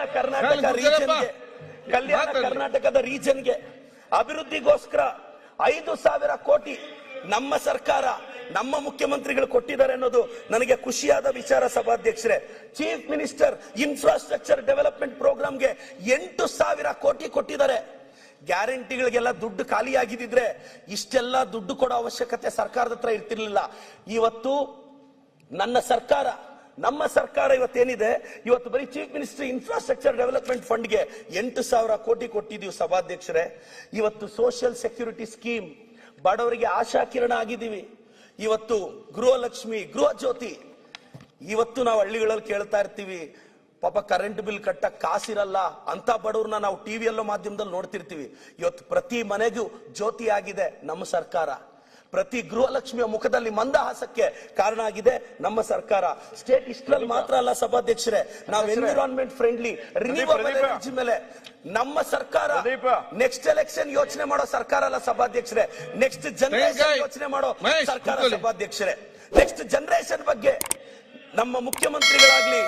ಕರ್ನಾಟಕದ ರೀಜನ್ಗೆ ಅಭಿವೃದ್ಧಿಗೋಸ್ಕರ 5,000 ಕೋಟಿ ನಮ್ಮ ಸರ್ಕಾರ, ನಮ್ಮ ಮುಖ್ಯಮಂತ್ರಿಗಳು ಕೊಟ್ಟಿದ್ದಾರೆ ಅನ್ನೋದು ನನಗೆ ಖುಷಿಯಾದ ವಿಚಾರ ಸಭಾಧ್ಯಕ್ಷರೇ. ಚೀಫ್ ಮಿನಿಸ್ಟರ್ ಇನ್ಫ್ರಾಸ್ಟ್ರಕ್ಚರ್ ಡೆವಲಪ್ಮೆಂಟ್ ಪ್ರೋಗ್ರಾಮ್ಗೆ 8,000 ಕೋಟಿ ಕೊಟ್ಟಿದ್ದಾರೆ. ಗ್ಯಾರಂಟಿಗಳಿಗೆಲ್ಲ ದುಡ್ಡು ಖಾಲಿ ಆಗಿದ್ರೆ ಇಷ್ಟೆಲ್ಲ ದುಡ್ಡು ಕೊಡೋ ಅವಶ್ಯಕತೆ ಸರ್ಕಾರದ ಹತ್ರ ಇರ್ತಿರ್ಲಿಲ್ಲ. ಇವತ್ತು ನಮ್ಮ ಸರ್ಕಾರ ಇವತ್ತೇನಿದೆ, ಇವತ್ತು ಬರೀ ಚೀಫ್ ಮಿನಿಸ್ಟರ್ ಇನ್ಫ್ರಾಸ್ಟ್ರಕ್ಚರ್ ಡೆವಲಪ್ಮೆಂಟ್ ಫಂಡ್ಗೆ 8,000 ಕೋಟಿ ಕೊಟ್ಟಿದ್ದೀವಿ ಸಭಾಧ್ಯಕ್ಷರೇ. ಇವತ್ತು ಸೋಷಿಯಲ್ ಸೆಕ್ಯೂರಿಟಿ ಸ್ಕೀಮ್, ಬಡವರಿಗೆ ಆಶಾ ಕಿರಣ ಆಗಿದ್ದೀವಿ. ಇವತ್ತು ಗೃಹಲಕ್ಷ್ಮಿ, ಗೃಹ ಜ್ಯೋತಿ. ಇವತ್ತು ನಾವು ಹಳ್ಳಿಗಳಲ್ಲಿ ಕೇಳ್ತಾ ಇರ್ತೀವಿ, ಪಾಪ ಕರೆಂಟ್ ಬಿಲ್ ಕಟ್ಟಕ್ ಕಾಸಿರಲ್ಲ ಅಂತ ಬಡವ್ರನ್ನ ನಾವು ಟಿವಿಯಲ್ಲೋ ಮಾಧ್ಯಮದಲ್ಲಿ ನೋಡ್ತಿರ್ತೀವಿ. ಇವತ್ತು ಪ್ರತಿ ಮನೆಗೂ ಜ್ಯೋತಿ ಆಗಿದೆ ನಮ್ಮ ಸರ್ಕಾರ. ಪ್ರತಿ ಗೃಹಲಕ್ಷ್ಮಿಯ ಮುಖದಲ್ಲಿ ಮಂದಹಾಸಕ್ಕೆ ಕಾರಣ ಆಗಿದೆ ನಮ್ಮ ಸರ್ಕಾರ. ಸ್ಟೇಟ್ ಇಷ್ಟರಲ್ಲಿ ಮಾತ್ರ ಅಲ್ಲ ಸಭಾಧ್ಯಕ್ಷರೇ, ನಾವು ಎನ್ವಿರಾನ್ಮೆಂಟ್ ಫ್ರೆಂಡ್ಲಿ ರಿನ್ಯೂವಬಲ್ ಎನರ್ಜಿ ಮೇಲೆ ನಮ್ಮ ಸರ್ಕಾರ ನೆಕ್ಸ್ಟ್ ಎಲೆಕ್ಷನ್ ಯೋಚನೆ ಮಾಡೋ ಸರ್ಕಾರ ಅಲ್ಲ ಸಭಾಧ್ಯಕ್ಷರೇ, ನೆಕ್ಸ್ಟ್ ಜನರೇಷನ್ ಯೋಚನೆ ಮಾಡೋ ಸರ್ಕಾರ ಸಭಾಧ್ಯಕ್ಷರೇ. ನೆಕ್ಸ್ಟ್ ಜನರೇಷನ್ ಬಗ್ಗೆ ನಮ್ಮ ಮುಖ್ಯಮಂತ್ರಿಗಳಾಗ್ಲಿ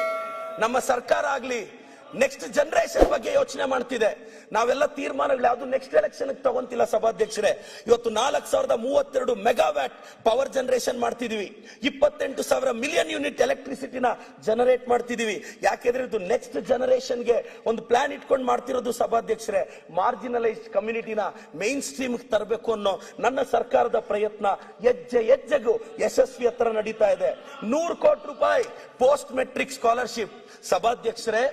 ನಮ್ಮ ಸರ್ಕಾರ ಆಗ್ಲಿ ನೆಕ್ಸ್ಟ್ ಜನರೇಷನ್ ಬಗ್ಗೆ ಯೋಚನೆ ಮಾಡ್ತಿದೆ. ನಾವೆಲ್ಲ ತೀರ್ಮಾನಗಳು ಯಾವ್ದು ನೆಕ್ಸ್ಟ್ ಎಲೆಕ್ಷನ್ ತಗೊಂತಿಲ್ಲ ಸಭಾಧ್ಯಕ್ಷರೇ. ಇವತ್ತು 4032 ಮೆಗಾವ್ಯಾಟ್ ಪವರ್ ಜನರೇಷನ್ ಮಾಡ್ತಿದೀವಿ, 28,000 ಮಿಲಿಯನ್ ಯೂನಿಟ್ ಎಲೆಕ್ಟ್ರಿಸಿಟಿನ ಜನರೇಟ್ ಮಾಡ್ತಿದೀವಿ. ಯಾಕೆಂದ್ರೆ ಇದು ನೆಕ್ಸ್ಟ್ ಜನರೇಷನ್ಗೆ ಒಂದು ಪ್ಲಾನ್ ಇಟ್ಕೊಂಡು ಮಾಡ್ತಿರೋದು ಸಭಾಧ್ಯಕ್ಷರೇ. ಮಾರ್ಜಿನಲೈಸ್ಡ್ ಕಮ್ಯುನಿಟಿನ ಮೈನ್ ಸ್ಟ್ರೀಮ್ ತರಬೇಕು ಅನ್ನೋ ನನ್ನ ಸರ್ಕಾರದ ಪ್ರಯತ್ನ ಹೆಜ್ಜೆಗೂ ಯಶಸ್ವಿ ಹತ್ರ ನಡೀತಾ ಇದೆ. 100 ಕೋಟಿ ರೂಪಾಯಿ ಪೋಸ್ಟ್ ಮೆಟ್ರಿಕ್ ಸ್ಕಾಲರ್ಶಿಪ್. ಸಭಾಧ್ಯಕ್ಷರೇ,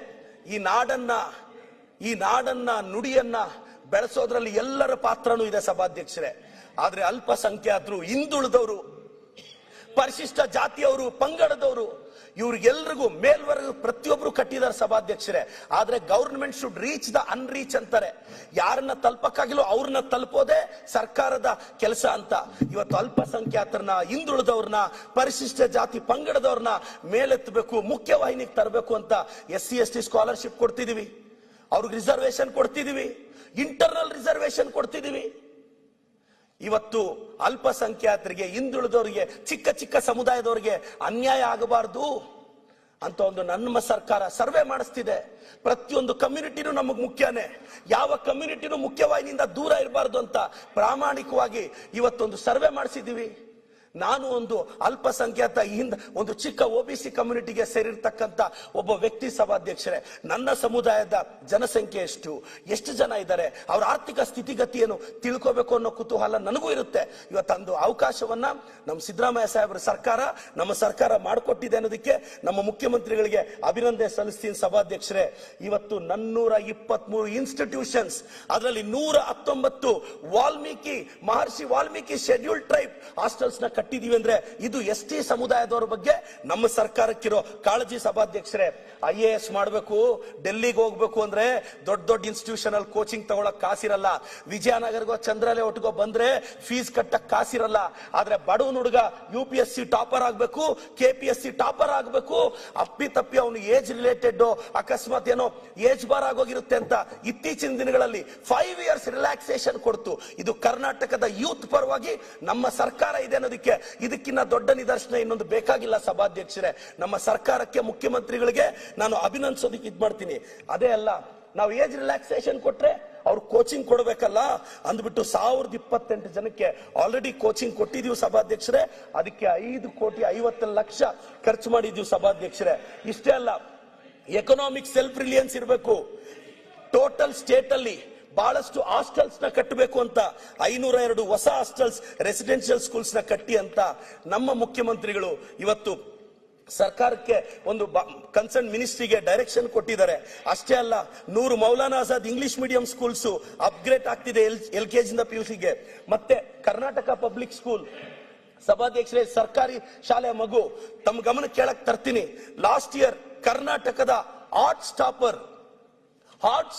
ಈ ನಾಡನ್ನ ನುಡಿಯನ್ನ ಬೆಳೆಸೋದ್ರಲ್ಲಿ ಎಲ್ಲರ ಪಾತ್ರನೂ ಇದೆ ಸಭಾಧ್ಯಕ್ಷರೇ. ಆದ್ರೆ ಅಲ್ಪಸಂಖ್ಯಾತರು, ಹಿಂದುಳಿದವರು, ಪರಿಶಿಷ್ಟ ಜಾತಿಯವರು, ಪಂಗಡದವರು ಇವ್ರಿಗೆಲ್ರಿಗೂ ಮೇಲ್ವರ್ಗ ಪ್ರತಿಯೊಬ್ರು ಕಟ್ಟಿದ್ದಾರೆ ಸಭಾಧ್ಯಕ್ಷರೇ. ಆದ್ರೆ ಗವರ್ನಮೆಂಟ್ ಶುಡ್ ರೀಚ್ ದ ಅನ್ರೀಚ್ ಅಂತಾರೆ. ಯಾರನ್ನ ತಲುಪಕ್ಕಾಗಿಲ್ಲ ಅವ್ರನ್ನ ತಲುಪೋದೇ ಸರ್ಕಾರದ ಕೆಲಸ ಅಂತ. ಇವತ್ತು ಅಲ್ಪಸಂಖ್ಯಾತರನ್ನ, ಹಿಂದುಳಿದವ್ರನ್ನ, ಪರಿಶಿಷ್ಟ ಜಾತಿ ಪಂಗಡದವ್ರನ್ನ ಮೇಲೆತ್ತಬೇಕು, ಮುಖ್ಯವಾಹಿನಿಗೆ ತರಬೇಕು ಅಂತ SC/ST ಸ್ಕಾಲರ್ಶಿಪ್ ಕೊಡ್ತಿದೀವಿ, ಅವ್ರಿಗೆ ರಿಸರ್ವೇಶನ್ ಕೊಡ್ತಿದೀವಿ, ಇಂಟರ್ನಲ್ ರಿಸರ್ವೇಶನ್ ಕೊಡ್ತಿದೀವಿ. ಇವತ್ತು ಅಲ್ಪಸಂಖ್ಯಾತರಿಗೆ, ಹಿಂದುಳಿದವರಿಗೆ, ಚಿಕ್ಕ ಚಿಕ್ಕ ಸಮುದಾಯದವರಿಗೆ ಅನ್ಯಾಯ ಆಗಬಾರದು ಅಂತ ಒಂದು ನಮ್ಮ ಸರ್ಕಾರ ಸರ್ವೆ ಮಾಡಿಸ್ತಿದೆ. ಪ್ರತಿಯೊಂದು ಕಮ್ಯುನಿಟಿನೂ ನಮಗ್ ಮುಖ್ಯನೇ, ಯಾವ ಕಮ್ಯುನಿಟಿನೂ ಮುಖ್ಯವಾಹಿನಿಯಿಂದ ದೂರ ಇರಬಾರ್ದು ಅಂತ ಪ್ರಾಮಾಣಿಕವಾಗಿ ಇವತ್ತೊಂದು ಸರ್ವೆ ಮಾಡಿಸಿದೀವಿ. ನಾನು ಒಂದು ಅಲ್ಪಸಂಖ್ಯಾತ ಒಂದು ಚಿಕ್ಕ OBC ಕಮ್ಯುನಿಟಿಗೆ ಸೇರಿರ್ತಕ್ಕಂಥ ಒಬ್ಬ ವ್ಯಕ್ತಿ ಸಭಾಧ್ಯಕ್ಷರೇ. ನನ್ನ ಸಮುದಾಯದ ಜನಸಂಖ್ಯೆ ಎಷ್ಟು ಜನ ಇದ್ದಾರೆ, ಅವರ ಆರ್ಥಿಕ ಸ್ಥಿತಿಗತಿಯನ್ನು ತಿಳ್ಕೋಬೇಕು ಅನ್ನೋ ಕುತೂಹಲ ನನಗೂ ಇರುತ್ತೆ. ಇವತ್ತೊಂದು ಅವಕಾಶವನ್ನ ನಮ್ಮ ಸಿದ್ದರಾಮಯ್ಯ ಸಾಹೇಬರ ನಮ್ಮ ಸರ್ಕಾರ ಮಾಡಿಕೊಟ್ಟಿದೆ ಅನ್ನೋದಕ್ಕೆ ನಮ್ಮ ಮುಖ್ಯಮಂತ್ರಿಗಳಿಗೆ ಅಭಿನಂದನೆ ಸಲ್ಲಿಸ್ತೀನಿ ಸಭಾಧ್ಯಕ್ಷರೇ. ಇವತ್ತು 423 ಇನ್ಸ್ಟಿಟ್ಯೂಷನ್ಸ್, ಅದರಲ್ಲಿ 119 ಮಹರ್ಷಿ ವಾಲ್ಮೀಕಿ ಶೆಡ್ಯೂಲ್ಡ್ ಟ್ರೈಬ್ ಹಾಸ್ಟೆಲ್ಸ್ ನ ಕಟ್ಟಿದೀವಿ. ಅಂದ್ರೆ ಇದು ST ಸಮುದಾಯದವರ ಬಗ್ಗೆ ನಮ್ಮ ಸರ್ಕಾರಕ್ಕಿರೋ ಕಾಳಜಿ ಸಭಾಧ್ಯಕ್ಷರೇ. IAS ಮಾಡಬೇಕು, ಡೆಲ್ಲಿಗೆ ಹೋಗ್ಬೇಕು ಅಂದ್ರೆ ದೊಡ್ಡ ಇನ್ಸ್ಟಿಟ್ಯೂಷನ್ ಅಲ್ಲಿ ಕೋಚಿಂಗ್ ತಗೊಳಕ್ ಕಾಸಿರಲ್ಲ. ವಿಜಯನಗರ್ಗೋ ಚಂದ್ರಲೆ ಒಟ್ಟಿಗೋ ಬಂದ್ರೆ ಫೀಸ್ ಕಟ್ಟಕ್ ಕಾಸಿರಲ್ಲ. ಆದ್ರೆ ಬಡವನ ಹುಡುಗ UPSC ಟಾಪರ್ ಆಗ್ಬೇಕು, KPSC ಟಾಪರ್ ಆಗ್ಬೇಕು, ಅಪ್ಪಿ ಅವನು ಏಜ್ ರಿಲೇಟೆಡ್ ಅಕಸ್ಮಾತ್ ಏನೋ ಏಜ್ ಬಾರ್ ಆಗೋಗಿರುತ್ತೆ ಅಂತ ಇತ್ತೀಚಿನ ದಿನಗಳಲ್ಲಿ 5 years ರಿಲ್ಯಾಕ್ಸೇಷನ್ ಕೊಡ್ತು. ಇದು ಕರ್ನಾಟಕದ ಯೂತ್ ಪರವಾಗಿ ನಮ್ಮ ಸರ್ಕಾರ ಇದೆ ಅನ್ನೋದಕ್ಕೆ ಇದಕ್ಕಿಂತ ದೊಡ್ಡ ನಿದರ್ಶನ ಇನ್ನೊಂದು ಬೇಕಾಗಿಲ್ಲ ಸಭಾಧ್ಯಕ್ಷರೇ. ನಮ್ಮ ಸರ್ಕಾರಕ್ಕೆ, ಮುಖ್ಯಮಂತ್ರಿಗಳಿಗೆ ನಾನು ಅಭಿನಂದಿಸೋದಕ್ಕೆ ಇದ್ ಮಾಡ್ತೀನಿ. ಅದೇ ಅಲ್ಲ, ನಾವು ಏಜ್ ರಿಲ್ಯಾಕ್ಸೇಷನ್ ಕೊಟ್ರೆ ಅವ್ರು ಕೋಚಿಂಗ್ ಕೊಡಬೇಕಲ್ಲ ಅಂದ್ಬಿಟ್ಟು 1028 ಜನಕ್ಕೆ ಆಲ್ರೆಡಿ ಕೋಚಿಂಗ್ ಕೊಟ್ಟಿದೀವಿ ಸಭಾಧ್ಯಕ್ಷರೇ. ಅದಕ್ಕೆ 5,50,00,000 ಖರ್ಚು ಮಾಡಿದೀವಿ ಸಭಾಧ್ಯಕ್ಷರೇ. ಇಷ್ಟೇ ಅಲ್ಲ, ಎಕನಾಮಿಕ್ ಸೆಲ್ಫ್ ರಿಲಿಯನ್ಸ್ ಇರಬೇಕು. ಟೋಟಲ್ ಸ್ಟೇಟ್ ಅಲ್ಲಿ ಬಹಳಷ್ಟು ಹಾಸ್ಟೆಲ್ಸ್ ನ ಕಟ್ಟಬೇಕು ಅಂತ 502 ಹೊಸ ಹಾಸ್ಟೆಲ್ಸ್, ರೆಸಿಡೆನ್ಷಿಯಲ್ ಸ್ಕೂಲ್ಸ್ ನ ಕಟ್ಟಿ ಅಂತ ನಮ್ಮ ಮುಖ್ಯಮಂತ್ರಿಗಳು ಇವತ್ತು ಸರ್ಕಾರಕ್ಕೆ ಒಂದು ಕನ್ಸರ್ನ್ ಮಿನಿಸ್ಟ್ರಿಗೆ ಡೈರೆಕ್ಷನ್ ಕೊಟ್ಟಿದ್ದಾರೆ. ಅಷ್ಟೇ ಅಲ್ಲ, 100 Maulana Azad English medium schools upgrade ಆಗ್ತಿದೆ LKG ಇಂದ PUCಗೆ. ಮತ್ತೆ ಕರ್ನಾಟಕ ಪಬ್ಲಿಕ್ ಸ್ಕೂಲ್ ಸಭಾಧ್ಯಕ್ಷರೇ, ಸರ್ಕಾರಿ ಶಾಲೆ ಮಗು ತಮ್ಮ ಗಮನ ಕೇಳಕ್ ತರ್ತೀನಿ. ಲಾಸ್ಟ್ ಇಯರ್ ಕರ್ನಾಟಕದ ಹಾರ್ಟ್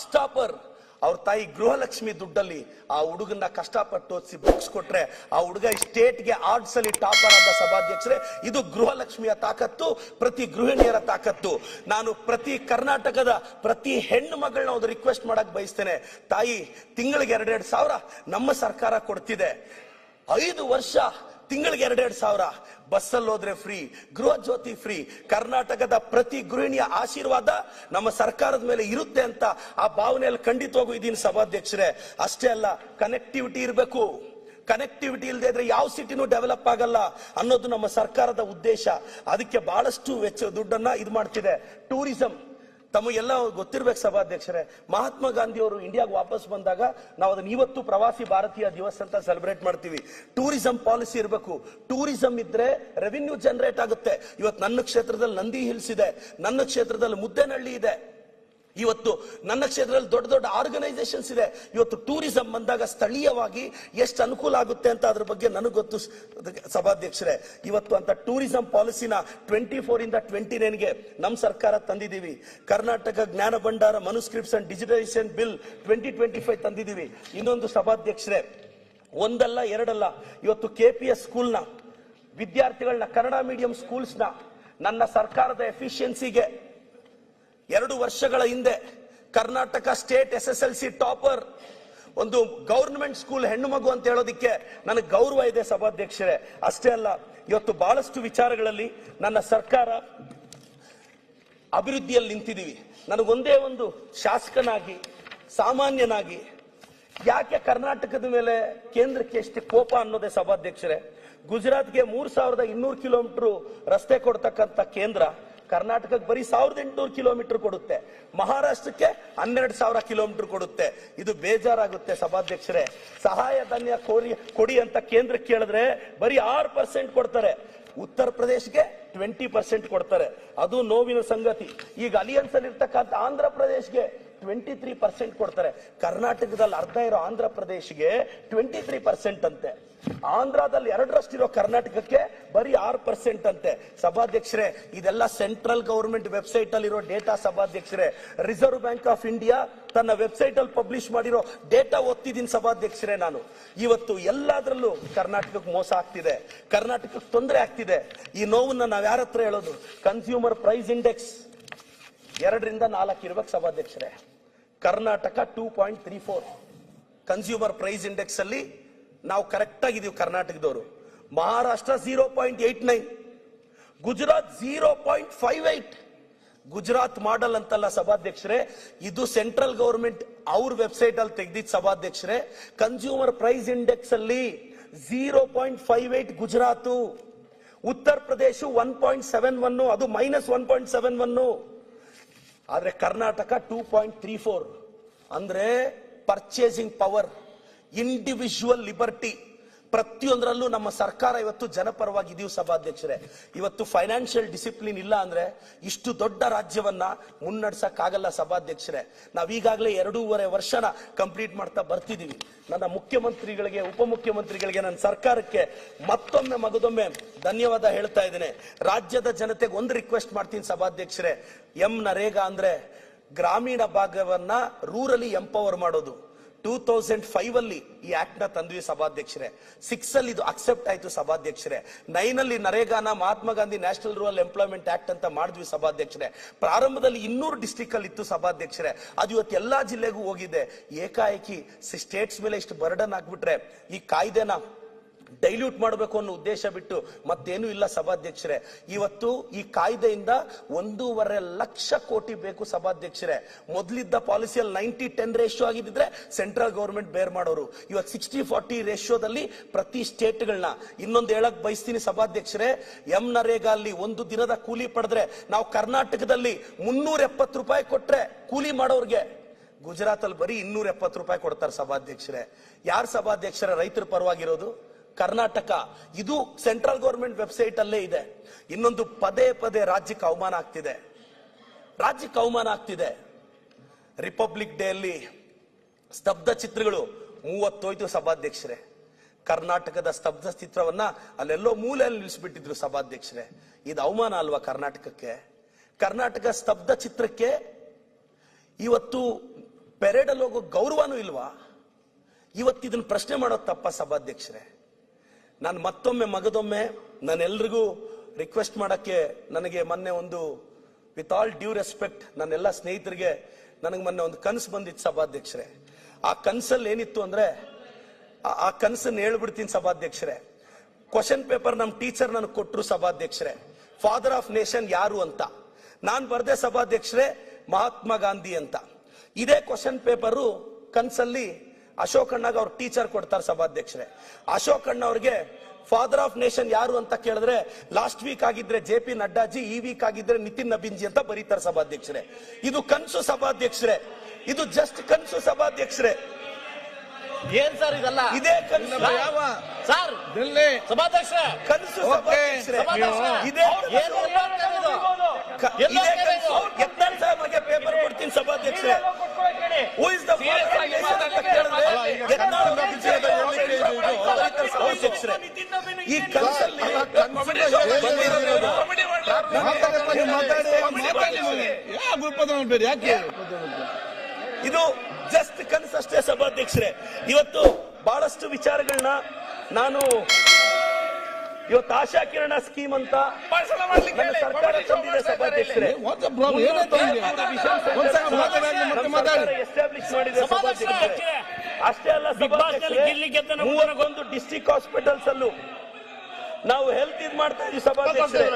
ಸ್ಟಾಪರ್ ಅವ್ರ ತಾಯಿ ಗೃಹಲಕ್ಷ್ಮಿ ದುಡ್ಡಲ್ಲಿ ಆ ಹುಡುಗನ್ನ ಕಷ್ಟಪಟ್ಟು ಓದಿಸಿ ಬುಕ್ಸ್ ಕೊಟ್ರೆ ಆ ಹುಡುಗ ಸ್ಟೇಟ್ಗೆ ಆರ್ಟ್ಸ್ ಅಲ್ಲಿ ಟಾಪರ್ ಆದ ಸಭಾಧ್ಯಕ್ಷರೇ. ಇದು ಗೃಹಲಕ್ಷ್ಮಿಯ ತಾಕತ್ತು, ಪ್ರತಿ ಗೃಹಿಣಿಯರ ತಾಕತ್ತು. ನಾನು ಪ್ರತಿ ಕರ್ನಾಟಕದ ಪ್ರತಿ ಹೆಣ್ಣು ಮಗಳನ್ನ ಒಂದು ರಿಕ್ವೆಸ್ಟ್ ಮಾಡಕ್ ಬಯಸ್ತೇನೆ. ತಾಯಿ, ತಿಂಗಳಿಗೆ 2,000 ನಮ್ಮ ಸರ್ಕಾರ ಕೊಡ್ತಿದೆ. 5 ವರ್ಷ ತಿಂಗಳಿಗೆ 2,000, ಬಸ್ಸಲ್ಲಿ ಹೋದ್ರೆ ಫ್ರೀ, ಗೃಹ ಜ್ಯೋತಿ ಫ್ರೀ. ಕರ್ನಾಟಕದ ಪ್ರತಿ ಗೃಹಿಣಿಯ ಆಶೀರ್ವಾದ ನಮ್ಮ ಸರ್ಕಾರದ ಮೇಲೆ ಇರುತ್ತೆ ಅಂತ ಆ ಭಾವನೆಯಲ್ಲಿ ಖಂಡಿತವಾಗೂ ಇದೀನಿ ಸಭಾಧ್ಯಕ್ಷರೇ. ಅಷ್ಟೇ ಅಲ್ಲ, ಕನೆಕ್ಟಿವಿಟಿ ಇರಬೇಕು. ಕನೆಕ್ಟಿವಿಟಿ ಇಲ್ಲದೆ ಇದ್ರೆ ಯಾವ ಸಿಟಿನೂ ಡೆವಲಪ್ ಆಗಲ್ಲ ಅನ್ನೋದು ನಮ್ಮ ಸರ್ಕಾರದ ಉದ್ದೇಶ. ಅದಕ್ಕೆ ಬಹಳಷ್ಟು ದುಡ್ಡನ್ನ ಇದು ಮಾಡ್ತಿದೆ. ಟೂರಿಸಂ ತಮಗೆಲ್ಲ ಗೊತ್ತಿರ್ಬೇಕು ಸಭಾಧ್ಯಕ್ಷರೇ. ಮಹಾತ್ಮ ಗಾಂಧಿ ಅವರು ಇಂಡಿಯಾಗೆ ವಾಪಸ್ ಬಂದಾಗ ನಾವು ಅದನ್ನ ಇವತ್ತು ಪ್ರವಾಸಿ ಭಾರತೀಯ ದಿವಸ ಅಂತ ಸೆಲೆಬ್ರೇಟ್ ಮಾಡ್ತೀವಿ. ಟೂರಿಸಂ ಪಾಲಿಸಿ ಇರಬೇಕು. ಟೂರಿಸಂ ಇದ್ರೆ ರೆವಿನ್ಯೂ ಜನರೇಟ್ ಆಗುತ್ತೆ. ಇವತ್ತು ನನ್ನ ಕ್ಷೇತ್ರದಲ್ಲಿ ನಂದಿ ಹಿಲ್ಸ್ ಇದೆ, ನನ್ನ ಕ್ಷೇತ್ರದಲ್ಲಿ ಮುದ್ದೇನಹಳ್ಳಿ ಇದೆ, ಇವತ್ತು ನನ್ನ ಕ್ಷೇತ್ರದಲ್ಲಿ ದೊಡ್ಡ ದೊಡ್ಡ ಆರ್ಗನೈಸೇಷನ್ಸ್ ಇದೆ. ಇವತ್ತು ಟೂರಿಸಂ ಬಂದಾಗ ಸ್ಥಳೀಯವಾಗಿ ಎಷ್ಟು ಅನುಕೂಲ ಆಗುತ್ತೆ ಅಂತ ಅದ್ರ ಬಗ್ಗೆ ನನಗೆ ಗೊತ್ತು ಸಭಾಧ್ಯಕ್ಷರೇ. ಇವತ್ತು ಅಂತ ಟೂರಿಸಂ ಪಾಲಿಸಿನ 24 ಇಂದ 29ಗೆ ನಮ್ಮ ಸರ್ಕಾರ ತಂದಿದ್ದೀವಿ. ಕರ್ನಾಟಕ ಜ್ಞಾನ ಭಂಡಾರ ಮನುಸ್ಕ್ರಿಪ್ಟ್ಸ್ ಅಂಡ್ ಡಿಜಿಟಲೈಸೇಷನ್ ಬಿಲ್ 2025 ತಂದಿದ್ದೀವಿ. ಇನ್ನೊಂದು ಸಭಾಧ್ಯಕ್ಷರೇ, ಒಂದಲ್ಲ ಎರಡಲ್ಲ, ಇವತ್ತು KPS ಸ್ಕೂಲ್ನ ವಿದ್ಯಾರ್ಥಿಗಳನ್ನ, ಕನ್ನಡ ಮೀಡಿಯಂ ಸ್ಕೂಲ್ಸ್ನ ನನ್ನ ಸರ್ಕಾರದ ಎಫಿಷಿಯನ್ಸಿಗೆ 2 ವರ್ಷಗಳ ಹಿಂದೆ ಕರ್ನಾಟಕ ಸ್ಟೇಟ್ SSLC ಟಾಪರ್ ಒಂದು ಗವರ್ನಮೆಂಟ್ ಸ್ಕೂಲ್ ಹೆಣ್ಣು ಮಗು ಅಂತ ಹೇಳೋದಿಕ್ಕೆ ನನಗೆ ಗೌರವ ಇದೆ ಸಭಾಧ್ಯಕ್ಷರೇ. ಅಷ್ಟೇ ಅಲ್ಲ, ಇವತ್ತು ಬಹಳಷ್ಟು ವಿಚಾರಗಳಲ್ಲಿ ನನ್ನ ಸರ್ಕಾರ ಅಭಿವೃದ್ಧಿಯಲ್ಲಿ ನಿಂತಿದ್ದೀವಿ. ನನಗೊಂದೇ ಒಂದು ಶಾಸಕನಾಗಿ, ಸಾಮಾನ್ಯನಾಗಿ ಯಾಕೆ ಕರ್ನಾಟಕದ ಮೇಲೆ ಕೇಂದ್ರಕ್ಕೆ ಎಷ್ಟು ಕೋಪ ಅನ್ನೋದೇ ಸಭಾಧ್ಯಕ್ಷರೇ. ಗುಜರಾತ್ಗೆ 3200 ಕಿಲೋಮೀಟರ್ ರಸ್ತೆ ಕೊಡ್ತಕ್ಕಂಥ ಕೇಂದ್ರ ಕರ್ನಾಟಕಕ್ಕೆ ಬರೀ 1800 ಕಿಲೋಮೀಟರ್ ಕೊಡುತ್ತೆ, ಮಹಾರಾಷ್ಟ್ರಕ್ಕೆ 12,000 ಕಿಲೋಮೀಟರ್ ಕೊಡುತ್ತೆ. ಇದು ಬೇಜಾರಾಗುತ್ತೆ ಸಭಾಧ್ಯಕ್ಷರೇ. ಸಹಾಯಧನ ಕೊಡಿ ಅಂತ ಕೇಂದ್ರ ಕೇಳಿದ್ರೆ ಬರೀ 6% ಕೊಡ್ತಾರೆ, ಉತ್ತರ ಪ್ರದೇಶಕ್ಕೆ 20% ಕೊಡ್ತಾರೆ. ಅದು ನೋವಿನ ಸಂಗತಿ. ಈಗ ಅಲಿಯನ್ಸ್ ಅಲ್ಲಿ ಇರ್ತಕ್ಕಂಥ ಆಂಧ್ರ ಪ್ರದೇಶಗೆ 23% ಕೊಡ್ತಾರೆ. ಕರ್ನಾಟಕದಲ್ಲಿ ಅರ್ಧ ಇರೋ ಆಂಧ್ರ ಪ್ರದೇಶಗೆ 23% ಅಂತೆ. ಆಂಧ್ರದಲ್ಲಿ 2% ಕರ್ನಾಟಕಕ್ಕೆ ಬರೀ 6% ಅಂತೆ. ಸಭಾಧ್ಯಕ್ಷರೇ, ಇದೆಲ್ಲ ಸೆಂಟ್ರಲ್ ಗವರ್ಮೆಂಟ್ ವೆಬ್ಸೈಟ್ ಅಲ್ಲಿರೋ ಡೇಟಾ ಸಭಾಧ್ಯಕ್ಷರೇ. ರಿಸರ್ವ್ ಬ್ಯಾಂಕ್ ಆಫ್ ಇಂಡಿಯಾ ತನ್ನ ವೆಬ್ಸೈಟ್ ಅಲ್ಲಿ ಪಬ್ಲಿಷ್ ಮಾಡಿರೋ ಡೇಟಾ ಓದ್ತಿದ್ದೀನಿ ಸಭಾಧ್ಯಕ್ಷರೇ. ನಾನು ಇವತ್ತು ಎಲ್ಲದರಲ್ಲೂ ಕರ್ನಾಟಕಕ್ಕೆ ಮೋಸ ಆಗ್ತಿದೆ, ಕರ್ನಾಟಕಕ್ಕೆ ತೊಂದರೆ ಆಗ್ತಿದೆ. ಈ ನೋವನ್ನ ನಾವ್ ಯಾರ ಹತ್ರ ಹೇಳೋದು? ಕನ್ಸ್ಯೂಮರ್ ಪ್ರೈಸ್ ಇಂಡೆಕ್ಸ್ 2ರಿಂದ 4 ಇರ್ಬೇಕು ಸಭಾಧ್ಯಕ್ಷರೇ. ಕರ್ನಾಟಕ 2.34 ಕನ್ಸ್ಯೂಮರ್ ಪ್ರೈಸ್ ಇಂಡೆಕ್ಸ್ ಅಲ್ಲಿ ನಾವು ಕರೆಕ್ಟ್ ಆಗಿದೀವಿ ಕರ್ನಾಟಕದವರು. ಮಹಾರಾಷ್ಟ್ರ 0.89, ಗುಜರಾತ್ 0.58. ಗುಜರಾತ್ ಮಾಡಲ್ ಅಂತಲ್ಲ ಸಭಾಧ್ಯಕ್ಷರೇ, ಇದು ಸೆಂಟ್ರಲ್ ಗವರ್ಮೆಂಟ್ ಅವ್ರ ವೆಬ್ಸೈಟ್ ಅಲ್ಲಿ ತೆಗೆದಿದ್ದ ಸಭಾಧ್ಯಕ್ಷರೇ. ಕನ್ಸ್ಯೂಮರ್ ಪ್ರೈಸ್ ಇಂಡೆಕ್ಸ್ ಅಲ್ಲಿ 0.58 ಗುಜರಾತ್, ಉತ್ತರ ಪ್ರದೇಶ 1.71, ಅದು -1.71. ಆದ್ರೆ ಕರ್ನಾಟಕ 2.34. ಅಂದ್ರೆ ಪರ್ಚೇಸಿಂಗ್ ಪವರ್, ಇಂಡಿವಿಜುವಲ್ ಲಿಬರ್ಟಿ, ಪ್ರತಿಯೊಂದರಲ್ಲೂ ನಮ್ಮ ಸರ್ಕಾರ ಇವತ್ತು ಜನಪರವಾಗಿದೀವಿ ಸಭಾಧ್ಯಕ್ಷರೇ. ಇವತ್ತು ಫೈನಾನ್ಷಿಯಲ್ ಡಿಸಿಪ್ಲಿನ್ ಇಲ್ಲ ಅಂದ್ರೆ ಇಷ್ಟು ದೊಡ್ಡ ರಾಜ್ಯವನ್ನ ಮುನ್ನಡೆಸಕ್ಕಾಗಲ್ಲ ಸಭಾಧ್ಯಕ್ಷರೇ. ನಾವೀಗಾಗಲೇ 2.5 ವರ್ಷನ ಕಂಪ್ಲೀಟ್ ಮಾಡ್ತಾ ಬರ್ತಿದೀವಿ. ನನ್ನ ಮುಖ್ಯಮಂತ್ರಿಗಳಿಗೆ, ಉಪಮುಖ್ಯಮಂತ್ರಿಗಳಿಗೆ, ನನ್ನ ಸರ್ಕಾರಕ್ಕೆ ಮತ್ತೊಮ್ಮೆ ಮಗದೊಮ್ಮೆ ಧನ್ಯವಾದ ಹೇಳ್ತಾ ಇದ್ದೇನೆ. ರಾಜ್ಯದ ಜನತೆಗೆ ಒಂದು ರಿಕ್ವೆಸ್ಟ್ ಮಾಡ್ತೀನಿ ಸಭಾಧ್ಯಕ್ಷರೇ. ನರೇಗಾ ಅಂದ್ರೆ ಗ್ರಾಮೀಣ ಭಾಗವನ್ನ ರೂರಲಿ ಎಂಪವರ್ ಮಾಡೋದು. 2005 ಅಲ್ಲಿ ಈ ಆಕ್ಟ್ ನ ತಂದ್ವಿ ಸಭಾಧ್ಯಕ್ಷರೇ. 6 ಅಲ್ಲಿ ಇದು ಅಕ್ಸೆಪ್ಟ್ ಆಯ್ತು ಸಭಾಧ್ಯಕ್ಷರೇ. 9 ಅಲ್ಲಿ ನರೇಗಾನ Mahatma Gandhi national rural employment act ಅಂತ ಮಾಡಿದ್ವಿ ಸಭಾಧ್ಯಕ್ಷರೇ. ಪ್ರಾರಂಭದಲ್ಲಿ 200 ಡಿಸ್ಟ್ರಿಕ್ಟ್ ಅಲ್ಲಿ ಇತ್ತು ಸಭಾಧ್ಯಕ್ಷರೇ. ಅದು ಇವತ್ತು ಎಲ್ಲಾ ಜಿಲ್ಲೆಗೂ ಹೋಗಿದೆ. ಏಕಾಏಕಿ ಸ್ಟೇಟ್ಸ್ ಮೇಲೆ ಇಷ್ಟು ಬರ್ಡನ್ ಆಗ್ಬಿಟ್ರೆ ಈ ಕಾಯ್ದೆನ ಡೈಲ್ಯೂಟ್ ಮಾಡಬೇಕು ಅನ್ನೋ ಉದ್ದೇಶ ಬಿಟ್ಟು ಮತ್ತೇನು ಇಲ್ಲ ಸಭಾಧ್ಯಕ್ಷರೇ. ಇವತ್ತು ಈ ಕಾಯ್ದೆಯಿಂದ 1.5 ಲಕ್ಷ ಕೋಟಿ ಬೇಕು ಸಭಾಧ್ಯಕ್ಷರೇ. ಮೊದಲಿದ್ದ ಪಾಲಿಸಿಯಲ್ಲಿ 90-10 ರೇಷಿಯೋ ಆಗಿದ್ರೆ ಸೆಂಟ್ರಲ್ ಗವರ್ಮೆಂಟ್ ಬೇರ್ ಮಾಡೋರು. ಇವತ್ತು 60-40 ರೇಷಿಯೋದಲ್ಲಿ ಪ್ರತಿ ಸ್ಟೇಟ್ಗಳನ್ನ. ಇನ್ನೊಂದು ಹೇಳಕ್ ಬಯಸ್ತೀನಿ ಸಭಾಧ್ಯಕ್ಷರೇ, ನರೇಗಾ ಅಲ್ಲಿ ಒಂದು ದಿನದ ಕೂಲಿ ಪಡೆದ್ರೆ ನಾವು ಕರ್ನಾಟಕದಲ್ಲಿ 370 ರೂಪಾಯಿ ಕೊಟ್ರೆ ಕೂಲಿ ಮಾಡೋರ್ಗೆ, ಗುಜರಾತ್ ಅಲ್ಲಿ ಬರೀ 270 ರೂಪಾಯಿ ಕೊಡ್ತಾರೆ ಸಭಾಧ್ಯಕ್ಷರೇ. ಯಾರು ಸಭಾಧ್ಯಕ್ಷರೇ ರೈತರ ಪರವಾಗಿರೋದು? ಕರ್ನಾಟಕ. ಇದು ಸೆಂಟ್ರಲ್ ಗವರ್ಮೆಂಟ್ ವೆಬ್ಸೈಟ್ ಅಲ್ಲೇ ಇದೆ. ಇನ್ನೊಂದು ಪದೇ ಪದೇ ರಾಜ್ಯಕ್ಕೆ ಅವಮಾನ ಆಗ್ತಿದೆ, ರಾಜ್ಯಕ್ಕೆ ಅವಮಾನ ಆಗ್ತಿದೆ. ರಿಪಬ್ಲಿಕ್ ಡೇ ಅಲ್ಲಿ ಸ್ತಬ್ಧ ಚಿತ್ರಗಳು 30 ಹೋಯ್ತು ಸಭಾಧ್ಯಕ್ಷರೇ. ಕರ್ನಾಟಕದ ಸ್ತಬ್ಧ ಚಿತ್ರವನ್ನ ಅಲ್ಲೆಲ್ಲೋ ಮೂಲೆಯಲ್ಲಿ ನಿಲ್ಲಿಸ್ಬಿಟ್ಟಿದ್ರು ಸಭಾಧ್ಯಕ್ಷರೇ. ಇದು ಅವಮಾನ ಅಲ್ವಾ ಕರ್ನಾಟಕಕ್ಕೆ? ಕರ್ನಾಟಕ ಸ್ತಬ್ಧ ಚಿತ್ರಕ್ಕೆ ಇವತ್ತು ಪೆರೇಡಲ್ಲಿ ಹೋಗೋ ಗೌರವನೂ ಇಲ್ವಾ? ಇವತ್ತು ಇದನ್ನ ಪ್ರಶ್ನೆ ಮಾಡೋದು ತಪ್ಪ ಸಭಾಧ್ಯಕ್ಷರೇ? ನಾನು ಮತ್ತೊಮ್ಮೆ ಮಗದೊಮ್ಮೆ ನಾನೆಲ್ರಿಗೂ ರಿಕ್ವೆಸ್ಟ್ ಮಾಡಕ್ಕೆ, ನನಗೆ ಮೊನ್ನೆ ಒಂದು, ವಿತ್ ಆಲ್ ಡ್ಯೂ ರೆಸ್ಪೆಕ್ಟ್, ನನ್ನೆಲ್ಲ ಸ್ನೇಹಿತರಿಗೆ ನನಗೆ ಮೊನ್ನೆ ಒಂದು ಕನಸು ಬಂದಿತ್ತು ಸಭಾಧ್ಯಕ್ಷರೇ. ಆ ಕನಸಲ್ಲಿ ಏನಿತ್ತು ಅಂದ್ರೆ, ಆ ಕನಸನ್ನು ಹೇಳ್ಬಿಡ್ತೀನಿ ಸಭಾಧ್ಯಕ್ಷರೇ. ಕ್ವಶನ್ ಪೇಪರ್ ನಮ್ಮ ಟೀಚರ್ ನನಗೆ ಕೊಟ್ಟರು ಸಭಾಧ್ಯಕ್ಷರೇ. ಫಾದರ್ ಆಫ್ ನೇಷನ್ ಯಾರು ಅಂತ ನಾನು ಬರ್ದೆ ಸಭಾಧ್ಯಕ್ಷರೇ, ಮಹಾತ್ಮ ಗಾಂಧಿ ಅಂತ. ಇದೇ ಕ್ವಶನ್ ಪೇಪರು ಕನಸಲ್ಲಿ ಅಶೋಕಣ್ಣಗೆ ಅವ್ರ ಟೀಚರ್ ಕೊಡ್ತಾರೆ ಸಭಾಧ್ಯಕ್ಷರೇ. ಅಶೋಕಣ್ಣ ಅವ್ರಿಗೆ ಫಾದರ್ ಆಫ್ ನೇಷನ್ ಯಾರು ಅಂತ ಕೇಳಿದ್ರೆ ಲಾಸ್ಟ್ ವೀಕ್ ಆಗಿದ್ರೆ JP ನಡ್ಡಾಜಿ, ಈ ವೀಕ್ ಆಗಿದ್ರೆ ನಿತಿನ್ ನಬೀನ್ಜಿ ಅಂತ ಬರೀತಾರೆ ಸಭಾಧ್ಯಕ್ಷರೇ. ಇದು ಕನ್ಸು ಸಭಾಧ್ಯಕ್ಷರೇ, ಇದು ಜಸ್ಟ್ ಕನ್ಸು ಸಭಾಧ್ಯಕ್ಷರೇ. ಏನ್ ಸರ್ ಇದೆಲ್ಲ? ಇದೇ ಕನ್ಸು ಸರ್, ಸಭಾಧ್ಯಕ್ಷ ಕನ್ಸು ಸಭಾಧ್ಯಕ್ಷರೇ. ಇದೇ ಯತ್ನಾಳ್ ಸಾಹೇಬ್ಗೆ ಪೇಪರ್ ಕೊಡ್ತೀನಿ ಸಭಾಧ್ಯಕ್ಷರೇ. Who is the father of nation ಅಂತ ಕೇಳಿದ್ರೆ ಯತ್ನಾಳ್ ಸಭಾಧ್ಯಕ್ಷರೇ. ಈ ಕನ್ಸಲ್ಲಿ ಇದು ಜಸ್ಟ್ ಕನಸಷ್ಟೇ ಸಭಾಧ್ಯಕ್ಷರೇ. ಇವತ್ತು ಬಹಳಷ್ಟು ವಿಚಾರಗಳನ್ನ ನಾನು ಇವತ್ತು ಆಶಾ ಕಿರಣ ಸ್ಕೀಮ್ ಅಂತ ನನ್ನ ಸರ್ಕಾರ ತಂದಿದೆ ಸಭಾಧ್ಯಕ್ಷರೇ. ಎಸ್ಟಾಬ್ಲಿಷ್ ಮಾಡಿದೆ ಸಭಾಧ್ಯಕ್ಷರೇ. ಅಷ್ಟೇ ಅಲ್ಲ ಸಭಾಧ್ಯಕ್ಷರೇ, 31 ಡಿಸ್ಟ್ರಿಕ್ಟ್ ಹಾಸ್ಪಿಟಲ್ಸ್ ಅಲ್ಲೂ ನಾವು ಹೆಲ್ತ್ ಇದ್ ಮಾಡ್ತಾ ಇದೀವಿ ಸಭಾಧ್ಯಕ್ಷರೇ.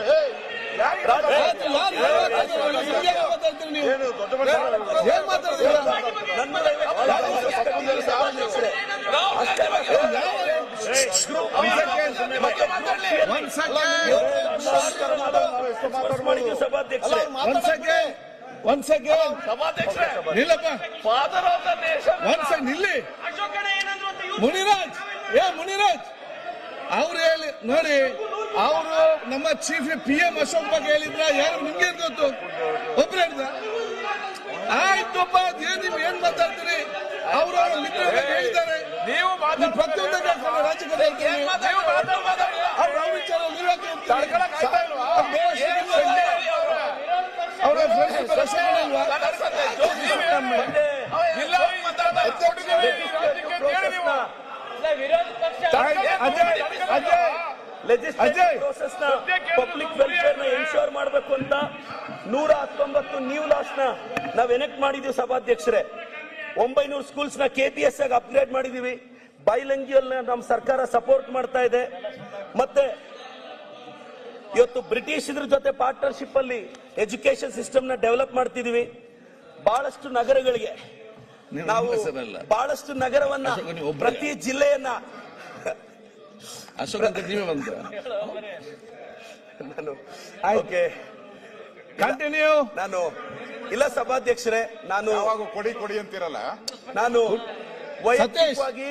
ಸಭಾಧ್ಯಕ್ಷರೇ ನಿಲ್ಲಿ. ಮುನಿರಾಜ್ ಅವ್ರು ಹೇಳಿ ನೋಡಿ, ಅವರು ನಮ್ಮ ಚೀಫ್ PM ಅಶೋಕ್ ಬಗ್ಗೆ ಹೇಳಿದ್ರ ಯಾರು ನಿಮ್ಗೆ ಗೊತ್ತು? ಒಬ್ರು ಹೇಳಿದ ಆಯ್ತಪ್ಪ, ನೀವು ಏನ್ ಮಾತಾಡ್ತೀರಿ? ಅವರು ಮಿತ್ರ ಹೇಳಿದ್ದಾರೆ. ನೀವು ಪ್ರತಿಯೊಂದಕ್ಕೆ ರಾಜಕೀಯ ವಿಚಾರ ಪಬ್ಲಿಕ್ ವೆಲ್ಫೇರ್ ನ ಎನ್ಶೋರ್ ಮಾಡಬೇಕು ಅಂತ 119 ನ್ಯೂ ಲಾಸ್ ನ ನಾವ್ ಎನೆಕ್ಟ್ ಮಾಡಿದೀವಿ ಸಭಾಧ್ಯಕ್ಷರೇ. 900 ಸ್ಕೂಲ್ಸ್ ನ KPS ಆಗಿ ಅಪ್ಗ್ರೇಡ್ ಮಾಡಿದೀವಿ. ಬೈಲಿಂಗ್ಯುವಲ್ ನಮ್ಮ ಸರ್ಕಾರ ಸಪೋರ್ಟ್ ಮಾಡ್ತಾ ಇದೆ. ಮತ್ತೆ ಇವತ್ತು ಬ್ರಿಟಿಷ್ ಇದ್ರ ಜೊತೆ ಪಾರ್ಟ್ನರ್ಶಿಪ್ ಅಲ್ಲಿ ಎಜುಕೇಶನ್ ಸಿಸ್ಟಮ್ ನ ಡೆವಲಪ್ ಮಾಡ್ತಿದೀವಿ. ಬಹಳಷ್ಟು ನಗರಗಳಿಗೆ ನಾವು ಬಹಳಷ್ಟು ನಗರವನ್ನ ಪ್ರತಿ ಜಿಲ್ಲೆಯನ್ನ ಅಶೋಕ್ ಅಂತ ನೀವೇ ಬಂದ ಓಕೆ ಕಂಟಿನ್ಯೂ. ನಾನು ಇಲ್ಲ ಸಭಾಧ್ಯಕ್ಷರೇ, ನಾನು ಕೊಡಿ ಅಂತಿರಲ್ಲ. ನಾನು ವೈಯಕ್ತಿಕವಾಗಿ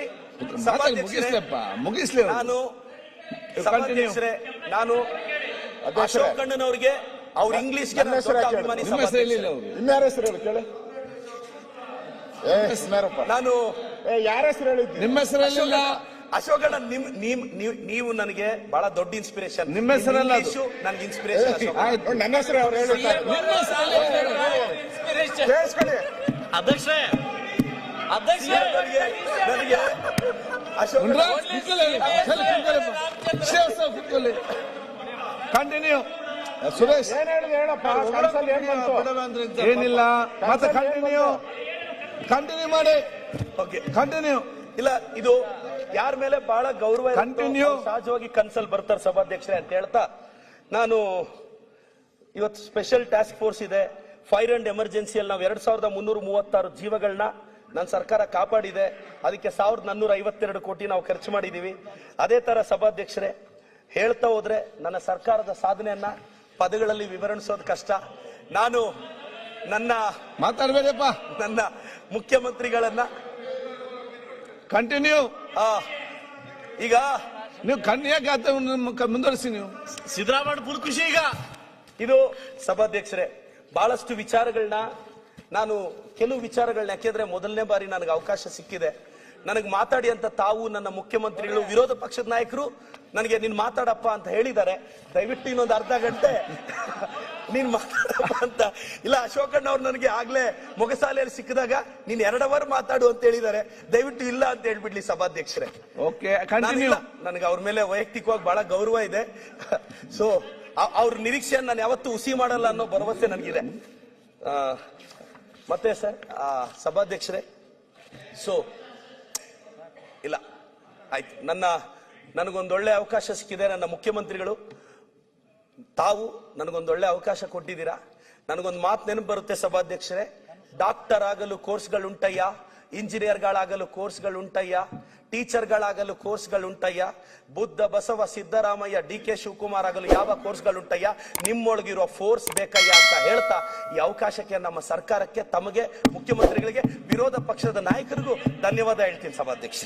ಮುಗಿಸ್ಲಿ. ನಾನು ಸಭಾಧ್ಯಕ್ಷರೇ, ನಾನು ಅಶೋಕ್ ಅಣ್ಣನವ್ರಿಗೆ ಅವ್ರ ಇಂಗ್ಲಿಷ್ಗೆ ಅಭಿಮಾನಿ ಇನ್ಯಾರ ಹೆಸರು ಹೇಳಿ ಕೇಳಿ. ನಾನು ಯಾರ ಹೆಸರು ಹೇಳಿದ್ವಿ? ನಿಮ್ಮ ಹೆಸರಲ್ಲಿಲ್ಲ. ಅಶೋಕ್ ಅಣ್ಣ, ನೀವು ನನಗೆ ಬಹಳ ದೊಡ್ಡ ಇನ್ಸ್ಪಿರೇಷನ್. ನಿಮ್ಮ ಹೆಸರಲ್ಲ, ನನ್ಗೆ ಇನ್ಸ್ಪಿರೇಷನ್. ನನ್ನ ಹೆಸರು ಅವ್ರು ಹೇಳ್ತಾರೆ. ಅಧ್ಯಕ್ಷರೇ ನನಗೆ ಅಶೋಕ್ ಕಂಟಿನ್ಯೂ. ಸುರೇಶ್ ಏನ್ ಹೇಳಿದೆ ಹೇಳಪ್ಪ. ಕನ್ಸಲ್ಲಿ ಏನ್ ಬಂತು? ಏನಿಲ್ಲ, ಮತ್ತೆ ಕಂಟಿನ್ಯೂ ಮಾಡಿ. Okay, continue. ಇಲ್ಲ, ಇದು ಯಾರ ಮೇಲೆ ಬಹಳ ಗೌರವ ಕಂಟಿನ್ಯೂ. ಸಹಜವಾಗಿ ಕನ್ಸಲ್ ಬರ್ತಾರೆ ಸಭಾಧ್ಯಕ್ಷರೇ ಅಂತ ಹೇಳ್ತಾ, ನಾನು ಇವತ್ತು ಸ್ಪೆಷಲ್ ಟಾಸ್ಕ್ ಫೋರ್ಸ್ ಇದೆ. ಫೈರ್ ಅಂಡ್ ಎಮರ್ಜೆನ್ಸಿಯಲ್ಲಿ ನಾವು 2336 ಜೀವಗಳನ್ನ ನನ್ನ ಸರ್ಕಾರ ಕಾಪಾಡಿದೆ. ಅದಕ್ಕೆ 1452 ಕೋಟಿ ನಾವು ಖರ್ಚು ಮಾಡಿದೀವಿ. ಅದೇ ತರ ಸಭಾಧ್ಯಕ್ಷರೇ, ಹೇಳ್ತಾ ಹೋದ್ರೆ ನನ್ನ ಸರ್ಕಾರದ ಸಾಧನೆಯನ್ನ ಪದಗಳಲ್ಲಿ ವಿವರಿಸೋದು ಕಷ್ಟ. ನಾನು ಮಾತಾಡ್ಬೇಕಪ್ಪ. ನನ್ನ ಮುಖ್ಯಮಂತ್ರಿಗಳನ್ನ ಕಂಟಿನ್ಯೂ. ಈಗ ನೀವು ಕನ್ಯಾಕೆ ಮುಂದುವರಿಸಿ. ನೀವು ಸಿದ್ದರಾಮಯ್ಯ ಫುಲ್ ಖುಷಿ ಈಗ. ಇದು ಸಭಾಧ್ಯಕ್ಷರೇ, ಬಹಳಷ್ಟು ವಿಚಾರಗಳನ್ನ ನಾನು ಕೆಲವು ವಿಚಾರಗಳನ್ನ, ಯಾಕೆಂದ್ರೆ ಮೊದಲನೇ ಬಾರಿ ನನಗೆ ಅವಕಾಶ ಸಿಕ್ಕಿದೆ. ನನಗೆ ಮಾತಾಡಿ ಅಂತ ತಾವು ನನ್ನ ಮುಖ್ಯಮಂತ್ರಿಗಳು, ವಿರೋಧ ಪಕ್ಷದ ನಾಯಕರು ನನಗೆ ನೀನ್ ಮಾತಾಡಪ್ಪ ಅಂತ ಹೇಳಿದ್ದಾರೆ. ದಯವಿಟ್ಟು ಇನ್ನೊಂದು ಅರ್ಧ ಗಂಟೆ ನೀನ್ ಮಾತಾಡಪ್ಪ ಅಂತ. ಇಲ್ಲ, ಅಶೋಕಣ್ಣ ಅವ್ರು ನನಗೆ ಆಗ್ಲೇ ಮೊಗಸಾಲೆಯಲ್ಲಿ ಸಿಕ್ಕಿದಾಗ ನೀನ್ 2 ಅವರ್ ಮಾತಾಡು ಅಂತ ಹೇಳಿದ್ದಾರೆ. ದಯವಿಟ್ಟು ಇಲ್ಲ ಅಂತ ಹೇಳ್ಬಿಡ್ಲಿ ಸಭಾಧ್ಯಕ್ಷರೇ. Okay, continue. ನನಗೆ ಅವ್ರ ಮೇಲೆ ವೈಯಕ್ತಿಕವಾಗಿ ಬಹಳ ಗೌರವ ಇದೆ. ಸೊ ಅವ್ರ ನಿರೀಕ್ಷೆಯನ್ನು ನಾನು ಯಾವತ್ತೂ ಹುಸಿ ಮಾಡಲ್ಲ ಅನ್ನೋ ಭರವಸೆ ನನಗಿದೆ. ಮತ್ತೆ ಸರ್ ಸಭಾಧ್ಯಕ್ಷರೇ, ಸೊ ಇಲ್ಲ ಆಯ್ತು, ನನಗೊಂದೊಳ್ಳೆ ಅವಕಾಶ ಸಿಕ್ಕಿದೆ. ನನ್ನ ಮುಖ್ಯಮಂತ್ರಿಗಳು ತಾವು ನನಗೊಂದೊಳ್ಳೆ ಅವಕಾಶ ಕೊಟ್ಟಿದ್ದೀರಾ. ನನಗೊಂದು ಮಾತು ನೆನಪು ಬರುತ್ತೆ ಸಭಾಧ್ಯಕ್ಷರೇ, ಡಾಕ್ಟರ್ ಆಗಲು ಕೋರ್ಸ್ಗಳುಂಟಯ್ಯ, ಇಂಜಿನಿಯರ್ಗಳಾಗಲು ಕೋರ್ಸ್ಗಳುಂಟಯ್ಯ, ಟೀಚರ್ಗಳಾಗಲು ಕೋರ್ಸ್ಗಳುಂಟಯ್ಯ, ಬುದ್ಧ ಬಸವ ಸಿದ್ದರಾಮಯ್ಯ DK ಶಿವಕುಮಾರ್ ಆಗಲು ಯಾವ ಕೋರ್ಸ್ಗಳುಂಟಯ್ಯ, ನಿಮ್ಮೊಳಗಿರೋ ಫೋರ್ಸ್ ಬೇಕಯ್ಯ ಅಂತ ಹೇಳ್ತಾ ಈ ಅವಕಾಶಕ್ಕೆ ನಮ್ಮ ಸರ್ಕಾರಕ್ಕೆ, ತಮಗೆ ಮುಖ್ಯಮಂತ್ರಿಗಳಿಗೆ, ವಿರೋಧ ಪಕ್ಷದ ನಾಯಕರಿಗೂ ಧನ್ಯವಾದ ಹೇಳ್ತೀನಿ ಸಭಾಧ್ಯಕ್ಷ.